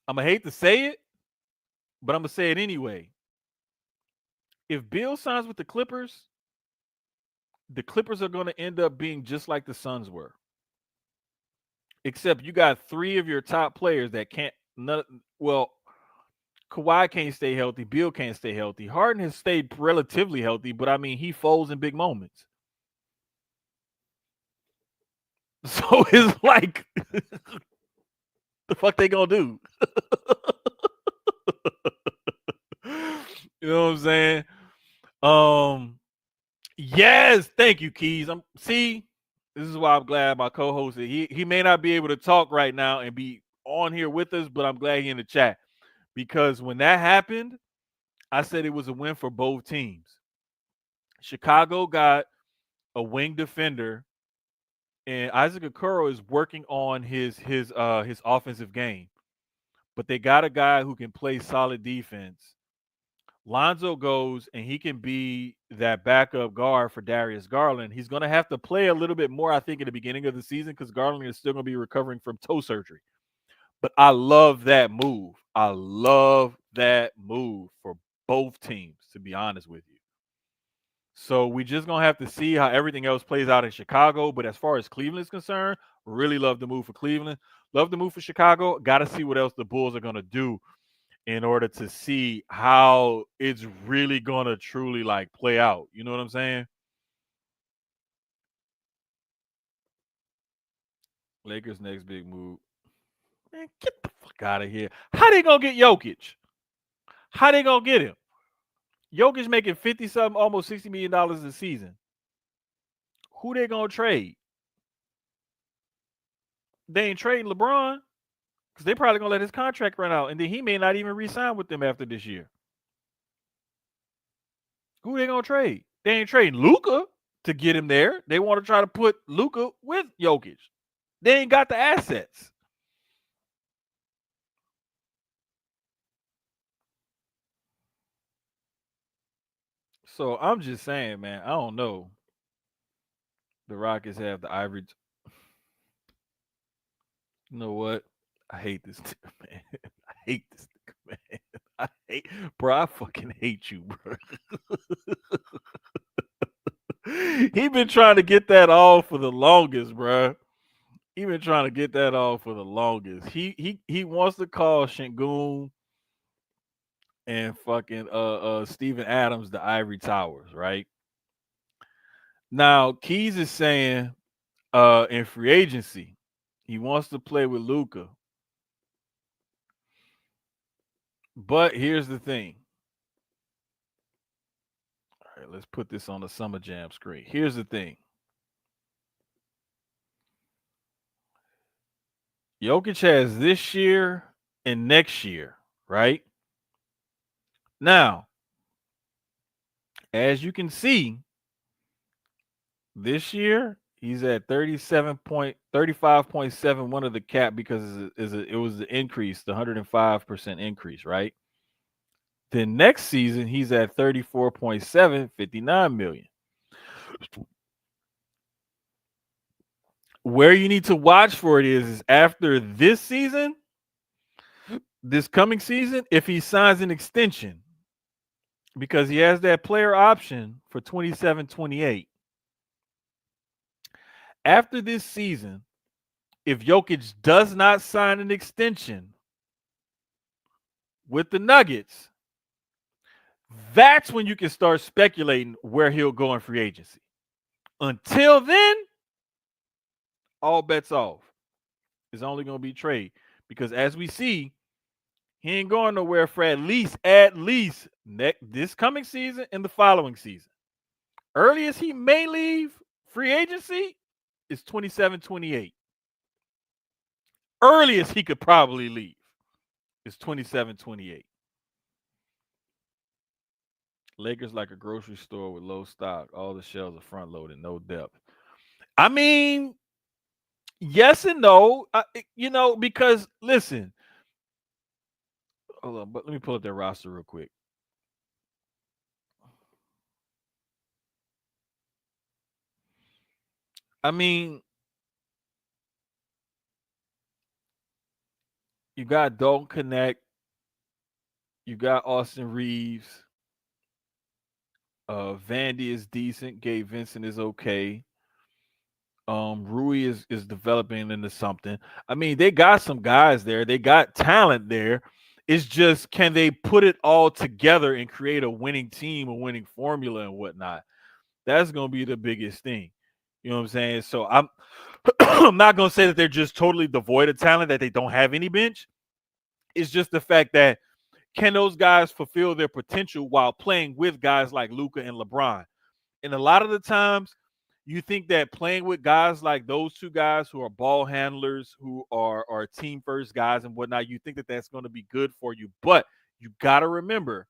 Speaker 1: I'm gonna hate to say it, but I'm gonna say it anyway. If Bill signs with the Clippers are gonna end up being just like the Suns were. Except you got three of your top players that can't none, well, Kawhi can't stay healthy, Bill can't stay healthy. Harden has stayed relatively healthy, but I mean he folds in big moments. So it's like the fuck they gonna do? You know what I'm saying? Um, yes, thank you, Keyz. I'm see, this is why I'm glad my co-host he may not be able to talk right now and be on here with us, but I'm glad he in the chat because when that happened, I said it was a win for both teams. Chicago got a wing defender, and Isaac Okoro is working on his offensive game, but they got a guy who can play solid defense. Lonzo goes and he can be that backup guard for Darius Garland. He's going to have to play a little bit more, I think, in the beginning of the season because Garland is still going to be recovering from toe surgery. But I love that move. I love that move for both teams, to be honest with you. So we just going to have to see how everything else plays out in Chicago. But as far as Cleveland is concerned, really love the move for Cleveland. Love the move for Chicago. Got to see what else the Bulls are going to do in order to see how it's really gonna truly like play out. You know what I'm saying? Lakers next big move. Man, get the fuck out of here. How they gonna get Jokic? How they gonna get him? Jokic making 50 something, almost $60 million a season. Who they gonna trade? They ain't trading LeBron because they probably gonna let his contract run out, and then he may not even re-sign with them after this year. Who they gonna trade? They ain't trading Luca to get him there. They want to try to put Luca with Jokic. They ain't got the assets. So I'm just saying, man. I don't know. The Rockets have the ivory. You know what? I hate this nigga, man. I hate this nigga, man. I hate, bro. I fucking hate you, bro. He been trying to get that off for the longest, bro. He been trying to get that off for the longest. He wants to call Shingun and fucking Steven Adams the Ivory Towers, right? Now Keyz is saying in free agency he wants to play with Luca. But here's the thing. All right, let's put this on the Summer Jam screen. Here's the thing. Jokic has this year and next year, right? Now, as you can see, this year he's at 35.71 of the cap because it was the increase, the 105% increase, right? Then next season he's at 34.7, 59 million. Where you need to watch for it is after this season, this coming season, if he signs an extension, because he has that player option for 27, 28. After this season, if Jokic does not sign an extension with the Nuggets, that's when you can start speculating where he'll go in free agency. Until then, all bets off. It's only going to be trade because as we see, he ain't going nowhere for at least this coming season and the following season. Earliest he may leave free agency is 27, 28. Earliest he could probably leave is 27, 28. Lakers like a grocery store with low stock. All the shelves are front loaded, no depth. I mean, yes and no. Because listen, hold on, but let me pull up their roster real quick. I mean, you got Dalton Connect, you got Austin Reeves. Vandy is decent. Gabe Vincent is okay. Rui is developing into something. I mean, they got some guys there. They got talent there. It's just can they put it all together and create a winning team, a winning formula, and whatnot? That's gonna be the biggest thing. You know what I'm saying? So I'm I'm not gonna say that they're just totally devoid of talent, that they don't have any bench. It's just the fact that can those guys fulfill their potential while playing with guys like Luka and LeBron? And a lot of the times, you think that playing with guys like those two guys who are ball handlers, who are team first guys and whatnot, you think that that's going to be good for you. But you got to remember,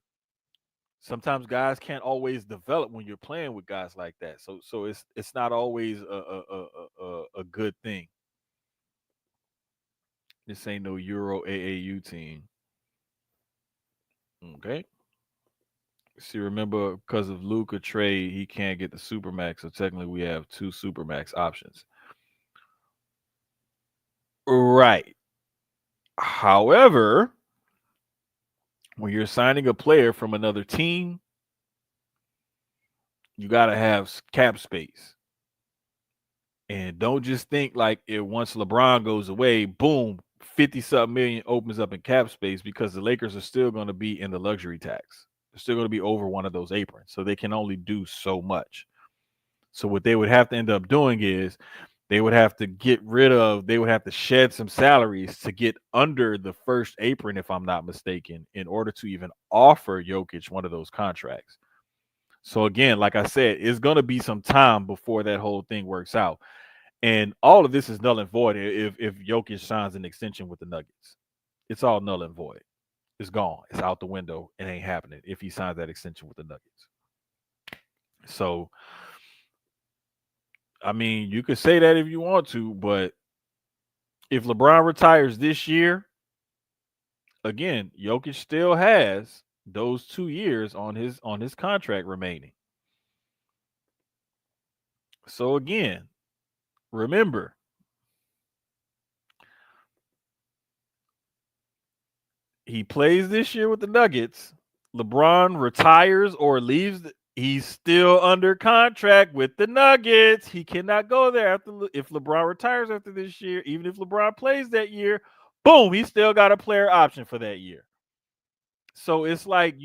Speaker 1: sometimes guys can't always develop when you're playing with guys like that. So it's not always a good thing. This ain't no Euro AAU team. Okay. See, remember, because of Luca trade, he can't get the Supermax. So technically, we have two Supermax options. Right. However, when you're signing a player from another team, you got to have cap space. And don't just think like once LeBron goes away, boom, 50 something million opens up in cap space, because the Lakers are still going to be in the luxury tax. They're still going to be over one of those aprons. So they can only do so much. So what they would have to end up doing is they would have to shed some salaries to get under the first apron, if I'm not mistaken, in order to even offer Jokic one of those contracts. So again, like I said, it's going to be some time before that whole thing works out. And all of this is null and void if Jokic signs an extension with the Nuggets. It's all null and void. It's gone. It's out the window. It ain't happening if he signs that extension with the Nuggets. So, I mean, you could say that if you want to, but if LeBron retires this year, again, Jokic still has those 2 years on his contract remaining. So again, remember, he plays this year with the Nuggets. LeBron retires or leaves. He's still under contract with the Nuggets. He cannot go there if LeBron retires after this year. Even if LeBron plays that year, boom, he still got a player option for that year. So it's like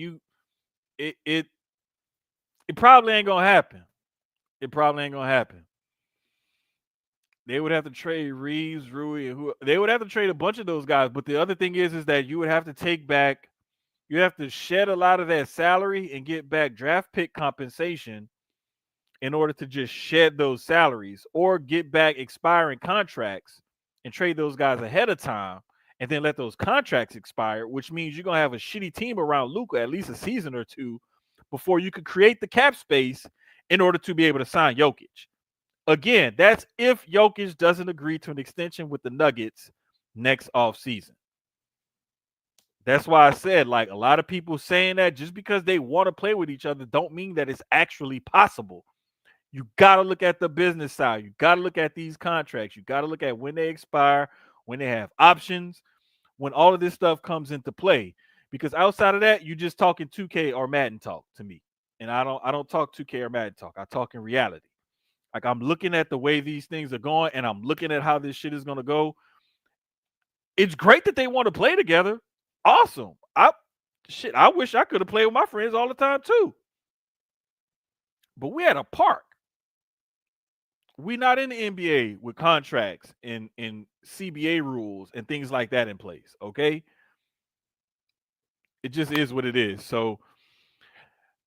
Speaker 1: it probably ain't gonna happen. It probably ain't gonna happen. They would have to trade Reeves, Rui, and they would have to trade a bunch of those guys. But the other thing is that you would have to take back, you have to shed a lot of that salary and get back draft pick compensation in order to just shed those salaries, or get back expiring contracts and trade those guys ahead of time and then let those contracts expire, which means you're gonna have a shitty team around Luka at least a season or two before you could create the cap space in order to be able to sign Jokic. Again, that's if Jokic doesn't agree to an extension with the Nuggets next offseason. That's why I said, like, a lot of people saying that just because they want to play with each other don't mean that it's actually possible. You got to look at the business side. You got to look at these contracts. You got to look at when they expire, when they have options, when all of this stuff comes into play. Because outside of that, you're just talking 2K or Madden talk to me. And I don't talk 2K or Madden talk. I talk in reality. Like, I'm looking at the way these things are going, and I'm looking at how this shit is going to go. It's great that they want to play together. Awesome. I wish I could have played with my friends all the time too. But we at a park. We're not in the NBA with contracts and CBA rules and things like that in place. Okay, it just is what it is. So,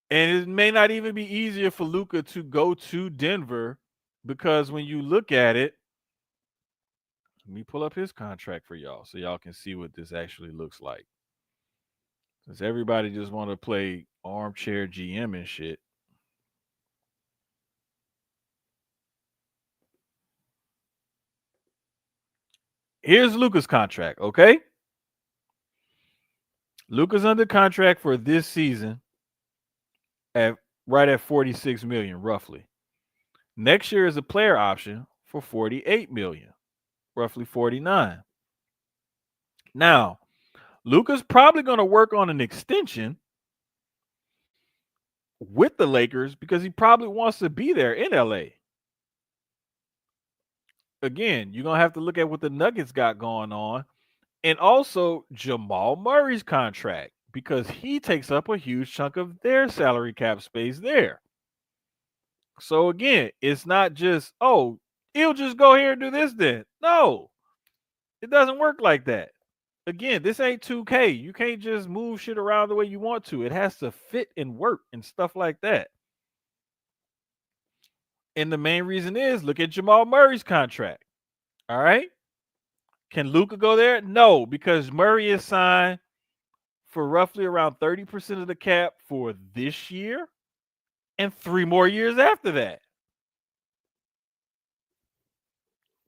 Speaker 1: and it may not even be easier for Luka to go to Denver because when you look at it, let me pull up his contract for y'all so y'all can see what this actually looks like. Since everybody just want to play armchair GM and shit. Here's Luka's contract, okay? Luka's under contract for this season at right at 46 million roughly. Next year is a player option for 48 million, roughly 49. Now, Luka's probably going to work on an extension with the Lakers because he probably wants to be there in LA. Again, you're going to have to look at what the Nuggets got going on and also Jamal Murray's contract because he takes up a huge chunk of their salary cap space there. So again, it's not just, oh, he'll just go here and do this then. No, it doesn't work like that. Again, this ain't 2K. You can't just move shit around the way you want to. It has to fit and work and stuff like that. And the main reason is look at Jamal Murray's contract. All right. Can Luka go there? No, because Murray is signed for roughly around 30% of the cap for this year and 3 more years after that.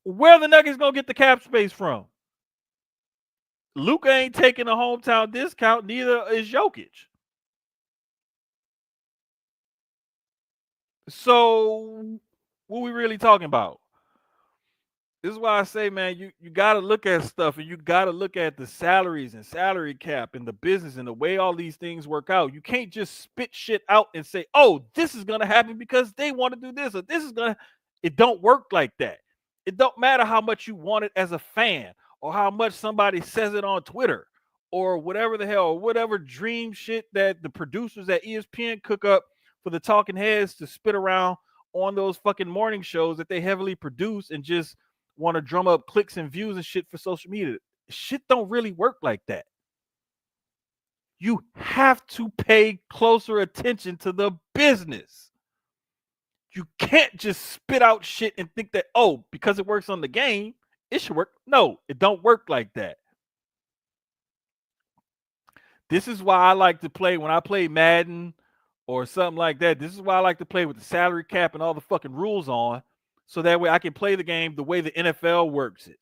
Speaker 1: Where the Nuggets gonna get the cap space from? Luka ain't taking a hometown discount, neither is Jokic. So what we really talking about? This is why I say, man, you got to look at stuff and you got to look at the salaries and salary cap and the business and the way all these things work out. You can't just spit shit out and say, oh, this is going to happen because they want to do this or this is going to. It don't work like that. It don't matter how much you want it as a fan or how much somebody says it on Twitter or whatever the hell, or whatever dream shit that the producers at ESPN cook up for the talking heads to spit around on those fucking morning shows that they heavily produce and just want to drum up clicks and views and shit for social media. Shit don't really work like that. You have to pay closer attention to the business. You can't just spit out shit and think that, oh, because it works on the game, it should work. No, it don't work like that. This is why I like to play when I play Madden or something like that. This is why I like to play with the salary cap and all the fucking rules on, so that way I can play the game the way the NFL works it.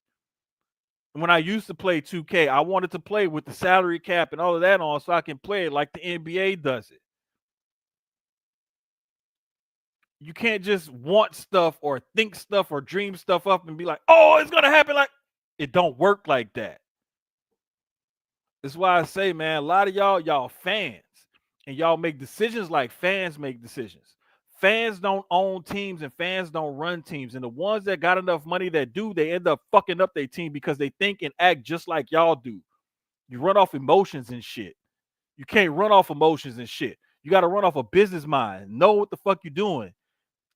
Speaker 1: When I used to play 2K, I wanted to play with the salary cap and all of that on so I can play it like the NBA does it. You can't just want stuff or think stuff or dream stuff up and be like, oh, it's going to happen. Like, it don't work like that. That's why I say, man, a lot of y'all fans, and y'all make decisions like fans make decisions. Fans don't own teams and fans don't run teams. And the ones that got enough money that do, they end up fucking up their team because they think and act just like y'all do. You run off emotions and shit. You can't run off emotions and shit. You got to run off a business mind. Know what the fuck you're doing.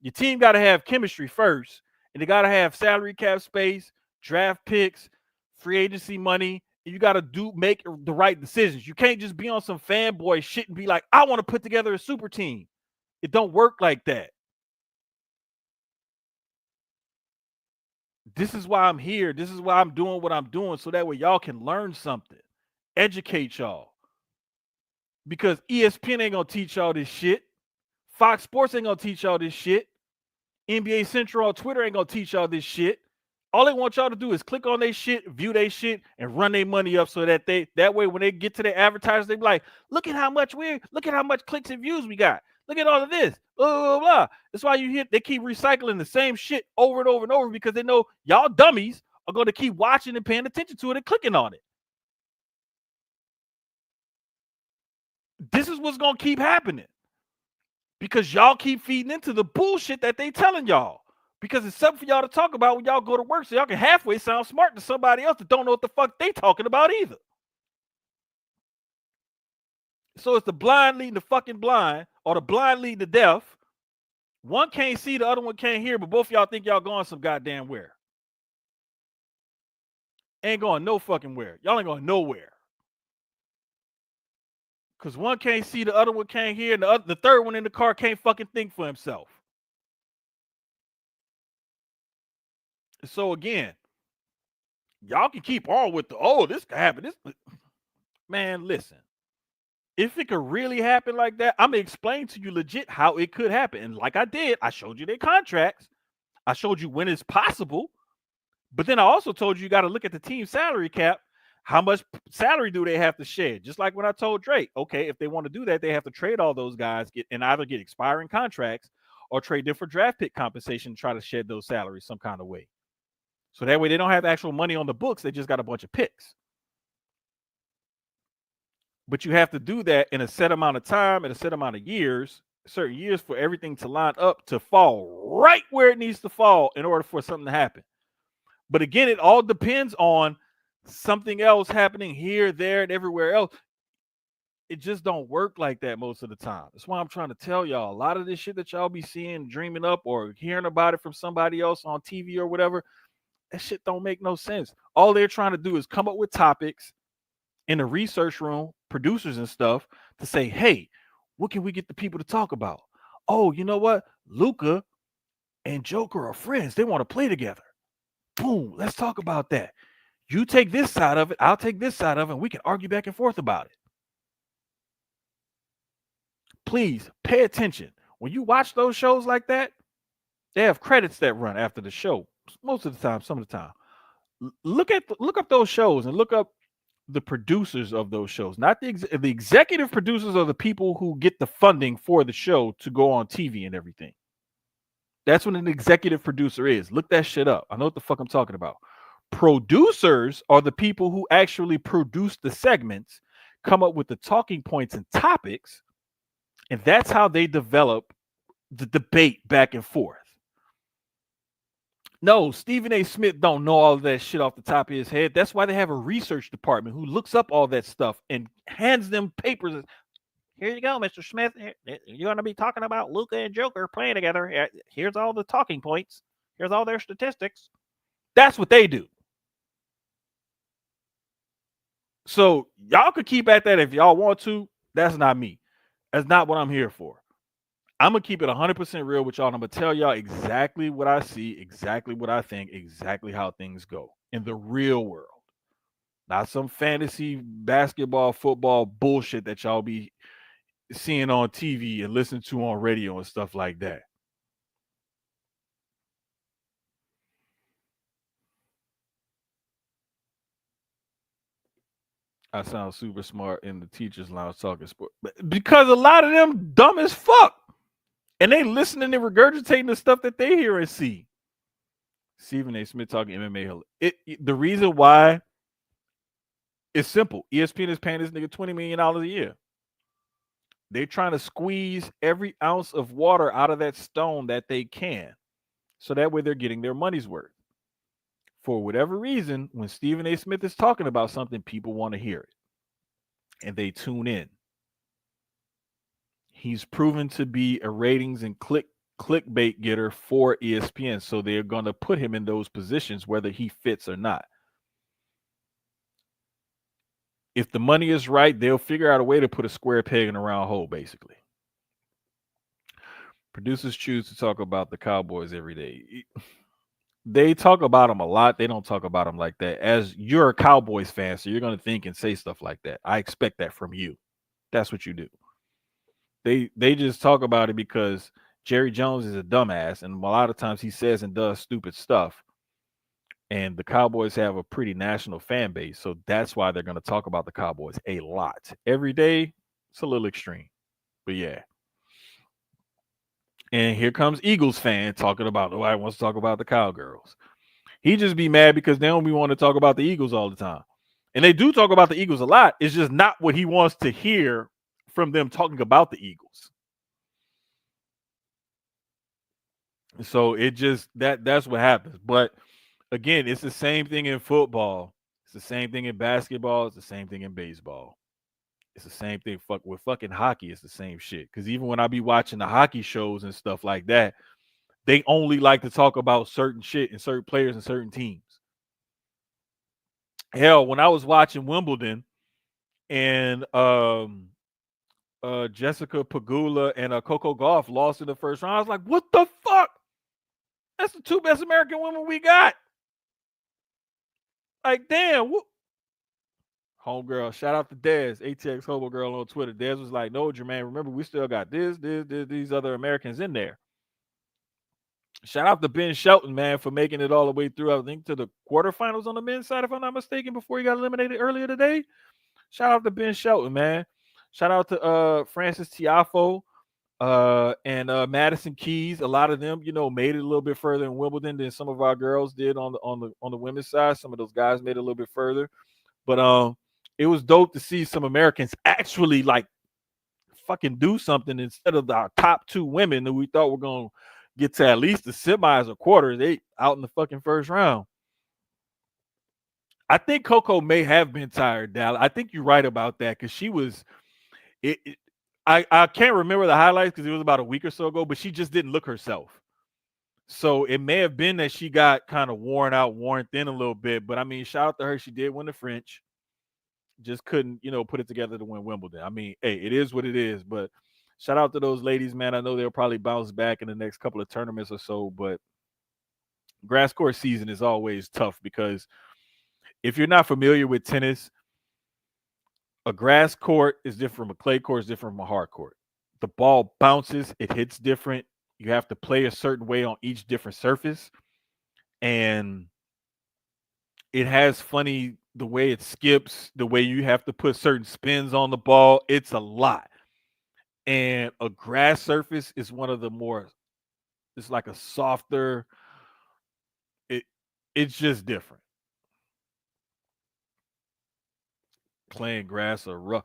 Speaker 1: Your team got to have chemistry first, and they got to have salary cap space, draft picks, free agency money. And you got to make the right decisions. You can't just be on some fanboy shit and be like, I want to put together a super team. It don't work like that. This is why I'm here. This is why I'm doing what I'm doing, so that way y'all can learn something, educate y'all. Because ESPN ain't gonna teach y'all this shit. Fox Sports ain't gonna teach y'all this shit. NBA Central on Twitter ain't gonna teach y'all this shit. All they want y'all to do is click on their shit, view their shit, and run their money up so that that way when they get to their advertisers, they be like, look at how much clicks and views we got. Look at all of this. Blah, blah, blah. That's why they keep recycling the same shit over and over and over because they know y'all dummies are going to keep watching and paying attention to it and clicking on it. This is what's going to keep happening because y'all keep feeding into the bullshit that they telling y'all. Because it's something for y'all to talk about when y'all go to work, so y'all can halfway sound smart to somebody else that don't know what the fuck they talking about either. So it's the blind leading the fucking blind, or the blind leading the deaf, One can't see, the other one can't hear, but both of y'all think y'all going some goddamn where. Ain't going no fucking where. Y'all ain't going nowhere. Because one can't see, the other one can't hear, and the third one in the car can't fucking think for himself. So again, y'all can keep on with this could happen. Man, listen. If it could really happen like that, I'm gonna explain to you legit how it could happen. And like I did, I showed you their contracts. I showed you when it's possible. But then I also told you got to look at the team salary cap. How much salary do they have to shed? Just like when I told Drake, okay, if they want to do that, they have to trade all those guys, either get expiring contracts or trade them for draft pick compensation and try to shed those salaries some kind of way. So that way they don't have actual money on the books. They just got a bunch of picks. But you have to do that in a set amount of time, in a set amount of years, certain years for everything to line up to fall right where it needs to fall in order for something to happen. But again, it all depends on something else happening here, there, and everywhere else. It just don't work like that most of the time. That's why I'm trying to tell y'all, a lot of this shit that y'all be seeing, dreaming up, or hearing about it from somebody else on TV or whatever, that shit don't make no sense. All they're trying to do is come up with topics in the research room, producers and stuff, to say, hey, what can we get the people to talk about? Oh, you know what? Luka and Joker are friends. They want to play together. Boom, let's talk about that. You take this side of it, I'll take this side of it, and we can argue back and forth about it. Please pay attention. When you watch those shows like that, they have credits that run after the show. Most of the time, some of the time. Look up those shows and look up the producers of those shows. Not the executive producers are the people who get the funding for the show to go on TV and everything. That's what an executive producer is. Look that shit up. I know what the fuck I'm talking about. Producers are the people who actually produce the segments, come up with the talking points and topics, and that's how they develop the debate back and forth. No, Stephen A. Smith don't know all of that shit off the top of his head. That's why they have a research department who looks up all that stuff and hands them papers. Here you go, Mr. Smith. You're going to be talking about Luka and Joker playing together. Here's all the talking points. Here's all their statistics. That's what they do. So y'all could keep at that if y'all want to. That's not me. That's not what I'm here for. I'm going to keep it 100% real with y'all. And I'm going to tell y'all exactly what I see, exactly what I think, exactly how things go in the real world. Not some fantasy basketball, football bullshit that y'all be seeing on TV and listening to on radio and stuff like that. I sound super smart in the teacher's lounge talking sport, because a lot of them dumb as fuck, and they listening and regurgitating the stuff that they hear and see. Stephen A. Smith talking MMA. The reason why is simple. ESPN is paying this nigga $20 million a year. They're trying to squeeze every ounce of water out of that stone that they can, so that way they're getting their money's worth. For whatever reason, when Stephen A. Smith is talking about something, people want to hear it, and they tune in. He's proven to be a ratings and clickbait getter for ESPN, so they're going to put him in those positions whether he fits or not. If the money is right, they'll figure out a way to put a square peg in a round hole, basically. Producers choose to talk about the Cowboys every day. They talk about them a lot. They don't talk about them like that. As you're a Cowboys fan, so you're going to think and say stuff like that. I expect that from you. That's what you do. They just talk about it because Jerry Jones is a dumbass, and a lot of times he says and does stupid stuff. And the Cowboys have a pretty national fan base, so that's why they're going to talk about the Cowboys a lot. Every day, it's a little extreme. But yeah. And here comes Eagles fan talking about nobody wants to talk about the Cowgirls. He just be mad because they don't be want to talk about the Eagles all the time. And they do talk about the Eagles a lot. It's just not what he wants to hear from them talking about the Eagles. So it just that's what happens. But again, it's the same thing in football. It's the same thing in basketball. It's the same thing in baseball. It's the same thing. Fuck with fucking hockey, it's the same shit. Because even when I be watching the hockey shows and stuff like that, they only like to talk about certain shit and certain players and certain teams. Hell, when I was watching Wimbledon and Jessica Pegula and Coco Gauff lost in the first round, I was like, what the fuck? That's the two best American women we got. Like, damn. Homegirl, shout out to Dez, ATX Hobo Girl on Twitter. Dez was like, no, Jermaine, remember, we still got these other Americans in there. Shout out to Ben Shelton, man, for making it all the way through, I think, to the quarterfinals on the men's side, if I'm not mistaken, before he got eliminated earlier today. Shout out to Ben Shelton, man. Shout out to Francis Tiafoe and Madison Keyz. A lot of them, made it a little bit further in Wimbledon than some of our girls did on the women's side. Some of those guys made it a little bit further. But it was dope to see some Americans actually like fucking do something instead of our top two women that we thought were going to get to at least the semis or quarters. They out in the fucking first round. I think Coco may have been tired, Dal. I think you're right about that because she was. I can't remember the highlights because it was about a week or so ago, but she just didn't look herself. So it may have been that she got kind of worn out, worn thin a little bit. But I mean, shout out to her. She did win the French. Just couldn't, put it together to win Wimbledon. I mean, hey, it is what it is. But shout out to those ladies, man. I know they'll probably bounce back in the next couple of tournaments or so. But grass court season is always tough because if you're not familiar with tennis, a grass court is different from a clay court, is different from a hard court. The ball bounces, it hits different. You have to play a certain way on each different surface. And it has the way it skips, the way you have to put certain spins on the ball. It's a lot. And a grass surface is one of the more, it's like a softer, it's just different. Playing grass or rough.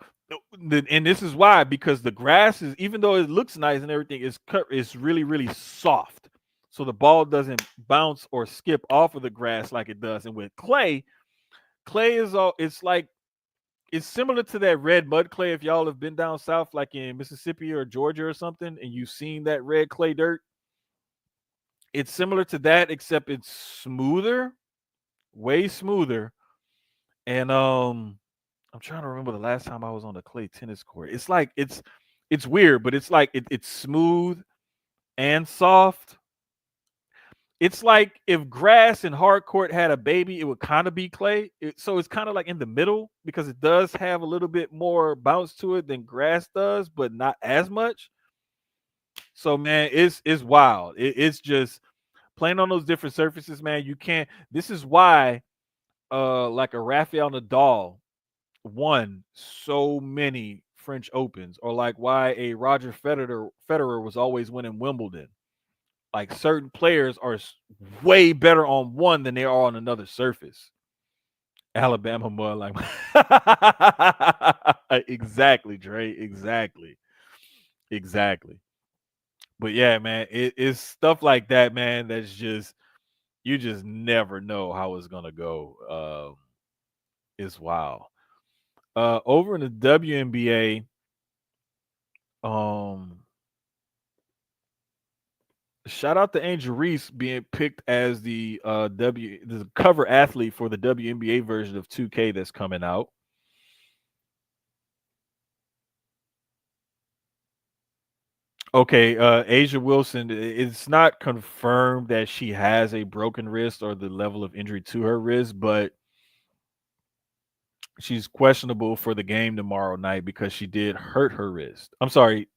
Speaker 1: And this is why, because the grass is, even though it looks nice and everything, it's really, really soft. So the ball doesn't bounce or skip off of the grass like it does. And with clay is it's similar to that red mud clay. If y'all have been down south, like in Mississippi or Georgia or something, and you've seen that red clay dirt, it's similar to that, except it's smoother, way smoother. And I'm trying to remember the last time I was on the clay tennis court. It's like it's weird, but it's like it's smooth and soft. It's like if grass and hard court had a baby, it would kind of be clay. So it's kind of like in the middle because it does have a little bit more bounce to it than grass does, but not as much. So man, it's wild. It's just playing on those different surfaces, man. You can't. This is why, like a Rafael Nadal won so many French Opens, or like why a Roger Federer was always winning Wimbledon. Like certain players are way better on one than they are on another surface. Alabama mud, like exactly, Dre, exactly. But yeah, man, it's stuff like that, man. That's just you just never know how it's gonna go. It's wild. Over in the WNBA, shout out to Angel Reese being picked as the cover athlete for the WNBA version of 2K that's coming out. Okay, Asia Wilson, it's not confirmed that she has a broken wrist or the level of injury to her wrist, but she's questionable for the game tomorrow night because she did hurt her wrist. I'm sorry,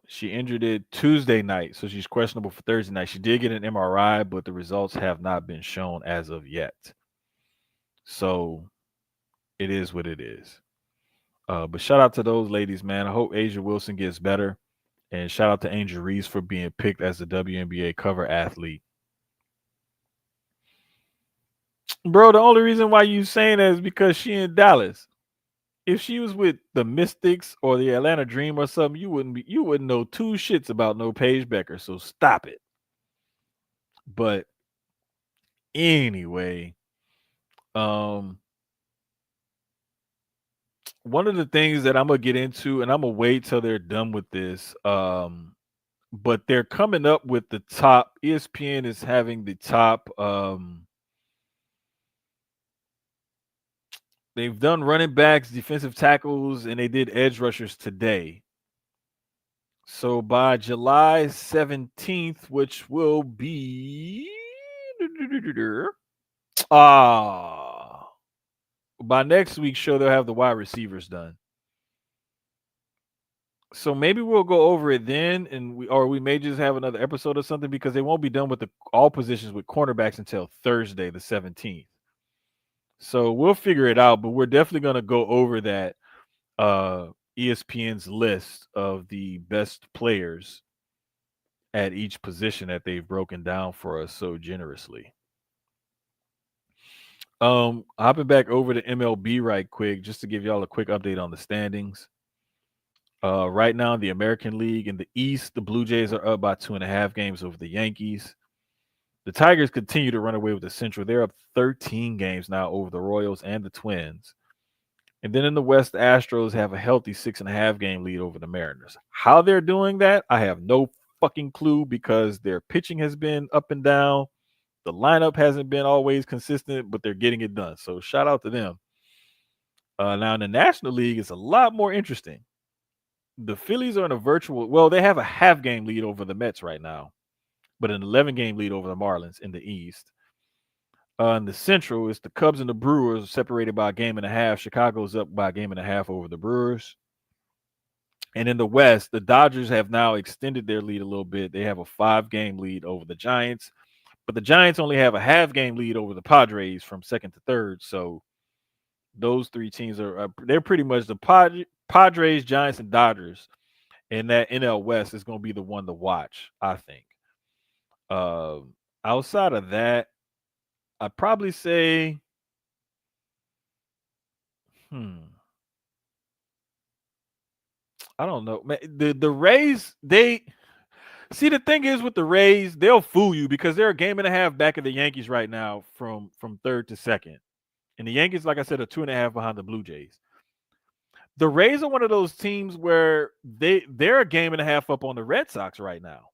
Speaker 1: she injured it Tuesday night, so she's questionable for Thursday night. She did get an MRI, but the results have not been shown as of yet. So it is what it is. But shout out to those ladies, man. I hope Asia Wilson gets better. And shout out to Angel Reese for being picked as the WNBA cover athlete. Bro, the only reason why you saying that is because she in Dallas. If she was with the Mystics or the Atlanta Dream or something, you wouldn't know two shits about no Paige Becker. So stop it. But anyway, one of the things that I'm gonna get into, and I'm gonna wait till they're done with this. But they're coming up with the top. ESPN is having the top. They've done running backs, defensive tackles, and they did edge rushers today. So by July 17th, which will be ah by next week's show, they'll have the wide receivers done. So maybe we'll go over it then, and we may just have another episode or something because they won't be done with the all positions with cornerbacks until Thursday the 17th. So we'll figure it out, but we're definitely gonna go over that ESPN's list of the best players at each position that they've broken down for us so generously. Hopping back over to MLB right quick, just to give y'all a quick update on the standings. Right now, the American League in the East, the Blue Jays are up by 2.5 games over the Yankees. The Tigers continue to run away with the Central. They're up 13 games now over the Royals and the Twins. And then in the West, the Astros have a healthy 6.5 game lead over the Mariners. How they're doing that, I have no fucking clue because their pitching has been up and down. The lineup hasn't been always consistent, but they're getting it done. So shout out to them. Now in the National League, it's a lot more interesting. The Phillies are in a well, they have a half game lead over the Mets right now, but an 11 game lead over the Marlins in the East. In the Central, it's the Cubs and the Brewers separated by a game and a half. Chicago's up by a game and a half over the Brewers. And in the West, the Dodgers have now extended their lead a little bit. They have a 5 game lead over the Giants, but the Giants only have a half game lead over the Padres from second to third. So those three teams they're pretty much the Padres, Giants, and Dodgers. And that NL West is going to be the one to watch, I think. Outside of that, I'd probably say, I don't know. The Rays, they see the thing is with the Rays, they'll fool you because they're a game and a half back of the Yankees right now from third to second. And the Yankees, like I said, are 2.5 behind the Blue Jays. The Rays are one of those teams where they're a game and a half up on the Red Sox right now.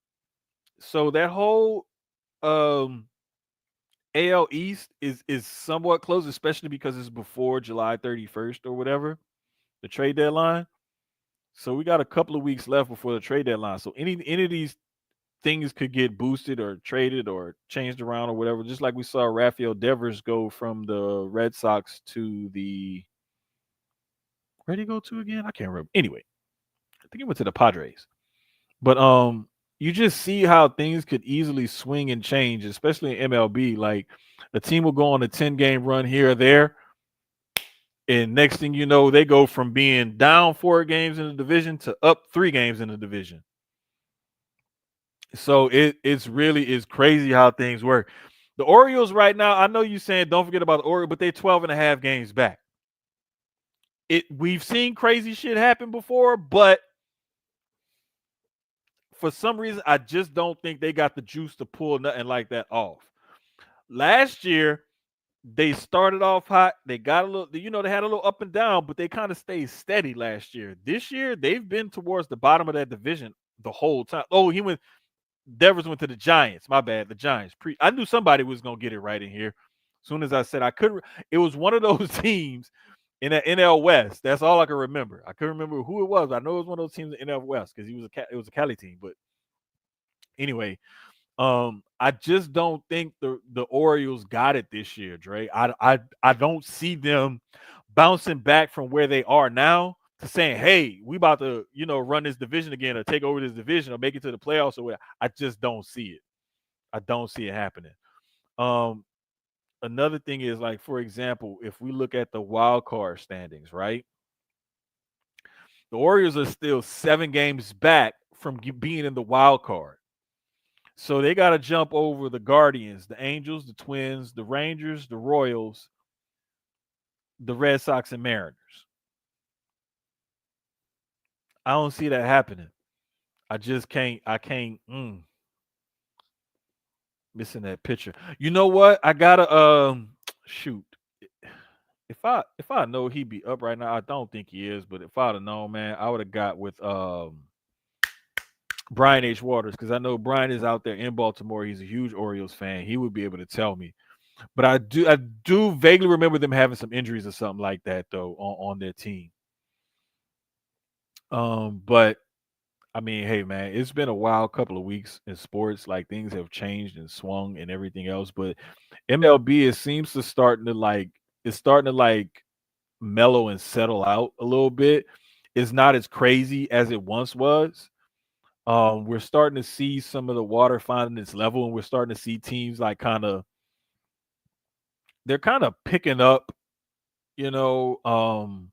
Speaker 1: So that whole AL East is somewhat close, especially because it's before July 31st or whatever, the trade deadline. So we got a couple of weeks left before the trade deadline. So any of these things could get boosted or traded or changed around or whatever. Just like we saw Rafael Devers go from the Red Sox to the where'd he go to again? I can't remember. Anyway, I think he went to the Padres. But you just see how things could easily swing and change, especially in MLB. Like the team will go on a 10-game run here or there. And next thing you know, they go from being down 4 games in the division to up 3 games in the division. So it's really is crazy how things work. The Orioles right now, I know you saying don't forget about the Orioles, but they're 12.5 games back. We've seen crazy shit happen before, but for some reason, I just don't think they got the juice to pull nothing like that off. Last year, they started off hot. They got a little, they had a little up and down, but they kind of stayed steady last year. This year, they've been towards the bottom of that division the whole time. Oh, Devers went to the Giants. My bad, the Giants. I knew somebody was gonna get it right in here. As soon as I said I couldn't, it was one of those teams in the NL West. That's all I can remember. I couldn't remember who it was. I know it was one of those teams in NL West because it was a Cali team. But anyway, I just don't think the Orioles got it this year, Dre. I don't see them bouncing back from where they are now to saying, hey, we about to, run this division again or take over this division or make it to the playoffs or whatever. I just don't see it. I don't see it happening. Another thing is, like, for example, if we look at the wild card standings, right? The Orioles are still 7 games back from being in the wild card. So they got to jump over the Guardians, the Angels, the Twins, the Rangers, the Royals, the Red Sox, and Mariners. I don't see that happening. I just can't. I can't. Missing that picture. You know what? I gotta shoot. if I know he'd be up right now, I don't think he is, but if I'd have known, man, I would have got with Brian H. Waters, because I know Brian is out there in Baltimore. He's a huge Orioles fan. He would be able to tell me. But I do vaguely remember them having some injuries or something like that though on their team. But I mean, hey man, it's been a wild couple of weeks in sports. Like things have changed and swung and everything else. But MLB it seems to starting to like mellow and settle out a little bit. It's not as crazy as it once was. We're starting to see some of the water finding its level, and we're starting to see teams like they're kind of picking up, you know. I'm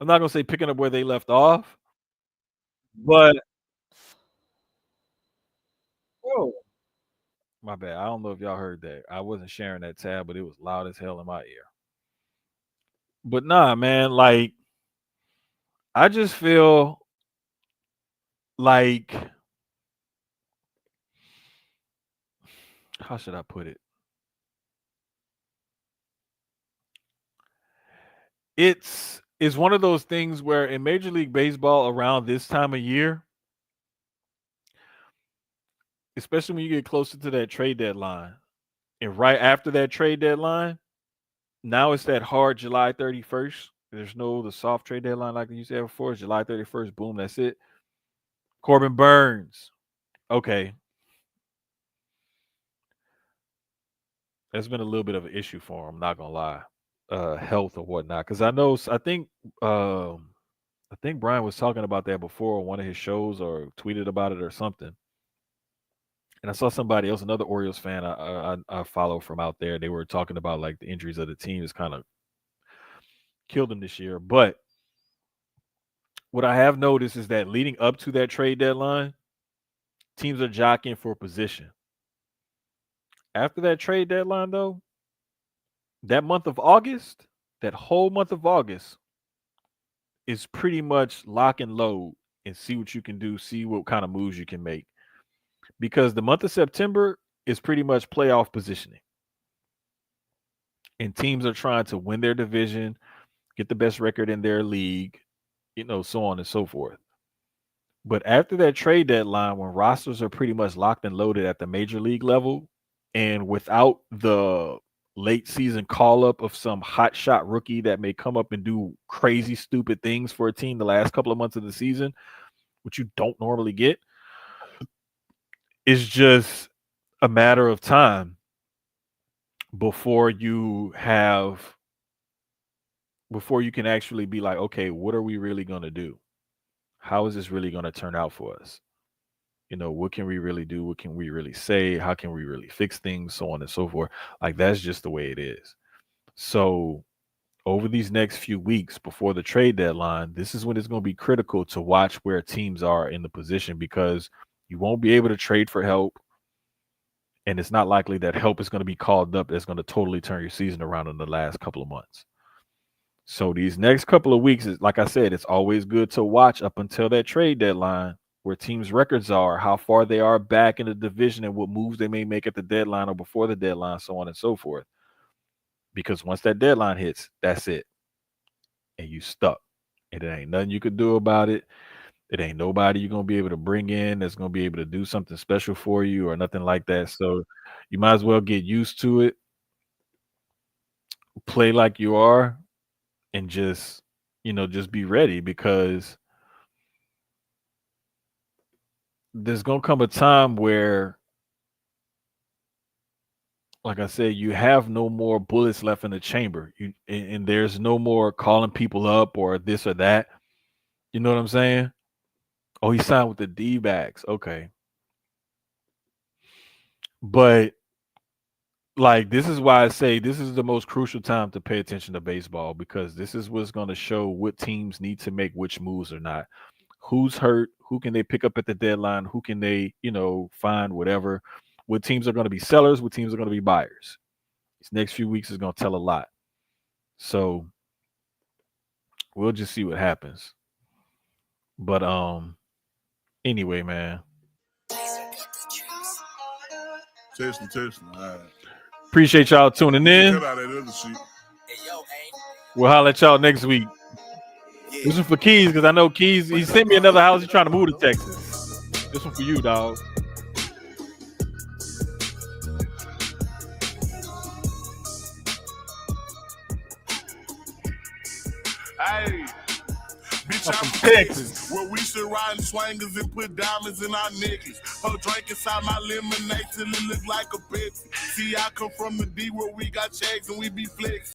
Speaker 1: not gonna say picking up where they left off, but oh, my bad. I don't know if y'all heard that. I wasn't sharing that tab, but it was loud as hell in my ear. But nah, man, like I just feel like how should I put it? It's one of those things where in Major League Baseball around this time of year, especially when you get closer to that trade deadline, and right after that trade deadline, now it's that hard July 31st. There's no the soft trade deadline like you said before. It's July 31st. Boom, that's it. Corbin Burns. Okay. That's been a little bit of an issue for him, not gonna lie. Health or whatnot. Cause I think Brian was talking about that before on one of his shows or tweeted about it or something. And I saw somebody else, another Orioles fan I follow from out there. They were talking about like the injuries of the team has kind of killed him this year. But what I have noticed is that leading up to that trade deadline, teams are jockeying for position. After that trade deadline, though, that month of August, that whole month of August is pretty much lock and load and see what you can do, see what kind of moves you can make. Because the month of September is pretty much playoff positioning. And teams are trying to win their division, get the best record in their league, so on and so forth. But after that trade deadline, when rosters are pretty much locked and loaded at the major league level, and without the late season call up of some hot shot rookie that may come up and do crazy, stupid things for a team the last couple of months of the season, which you don't normally get, it's just a matter of time before you can actually be like, okay, what are we really going to do? How is this really going to turn out for us? What can we really do? What can we really say? How can we really fix things? So on and so forth. Like, that's just the way it is. So, over these next few weeks before the trade deadline, this is when it's going to be critical to watch where teams are in the position because you won't be able to trade for help. And it's not likely that help is going to be called up that's going to totally turn your season around in the last couple of months. So, these next couple of weeks, is like I said, it's always good to watch up until that trade deadline where teams' records are, how far they are back in the division, and what moves they may make at the deadline or before the deadline, so on and so forth. Because once that deadline hits, that's it. And you stuck. And there ain't nothing you could do about it. It ain't nobody you're going to be able to bring in that's going to be able to do something special for you or nothing like that. So you might as well get used to it, play like you are, and just be ready because there's going to come a time where, like I said, you have no more bullets left in the chamber. And there's no more calling people up or this or that. You know what I'm saying? Oh, he signed with the D-backs. Okay. But like this is why I say this is the most crucial time to pay attention to baseball because this is what's going to show what teams need to make which moves or not. Who's hurt? Who can they pick up at the deadline? Who can they, find whatever? What teams are going to be sellers? What teams are going to be buyers? These next few weeks is going to tell a lot. So we'll just see what happens. But anyway, man.
Speaker 2: Testing. All right.
Speaker 1: Appreciate y'all tuning in.
Speaker 2: Cut out that other shit.
Speaker 1: We'll holler at y'all next week. This one for Keyz, because I know Keyz, he sent me another house. He's trying to move to Texas. This one for you, dog.
Speaker 2: Hey, bitch,
Speaker 1: I'm
Speaker 2: I'm
Speaker 1: from Texas.
Speaker 2: where we should ride in swangers and put diamonds in our necklace. Her drink inside my lemonade till it look like a Pepsi. See, I come from the D where we got checks and we be flex.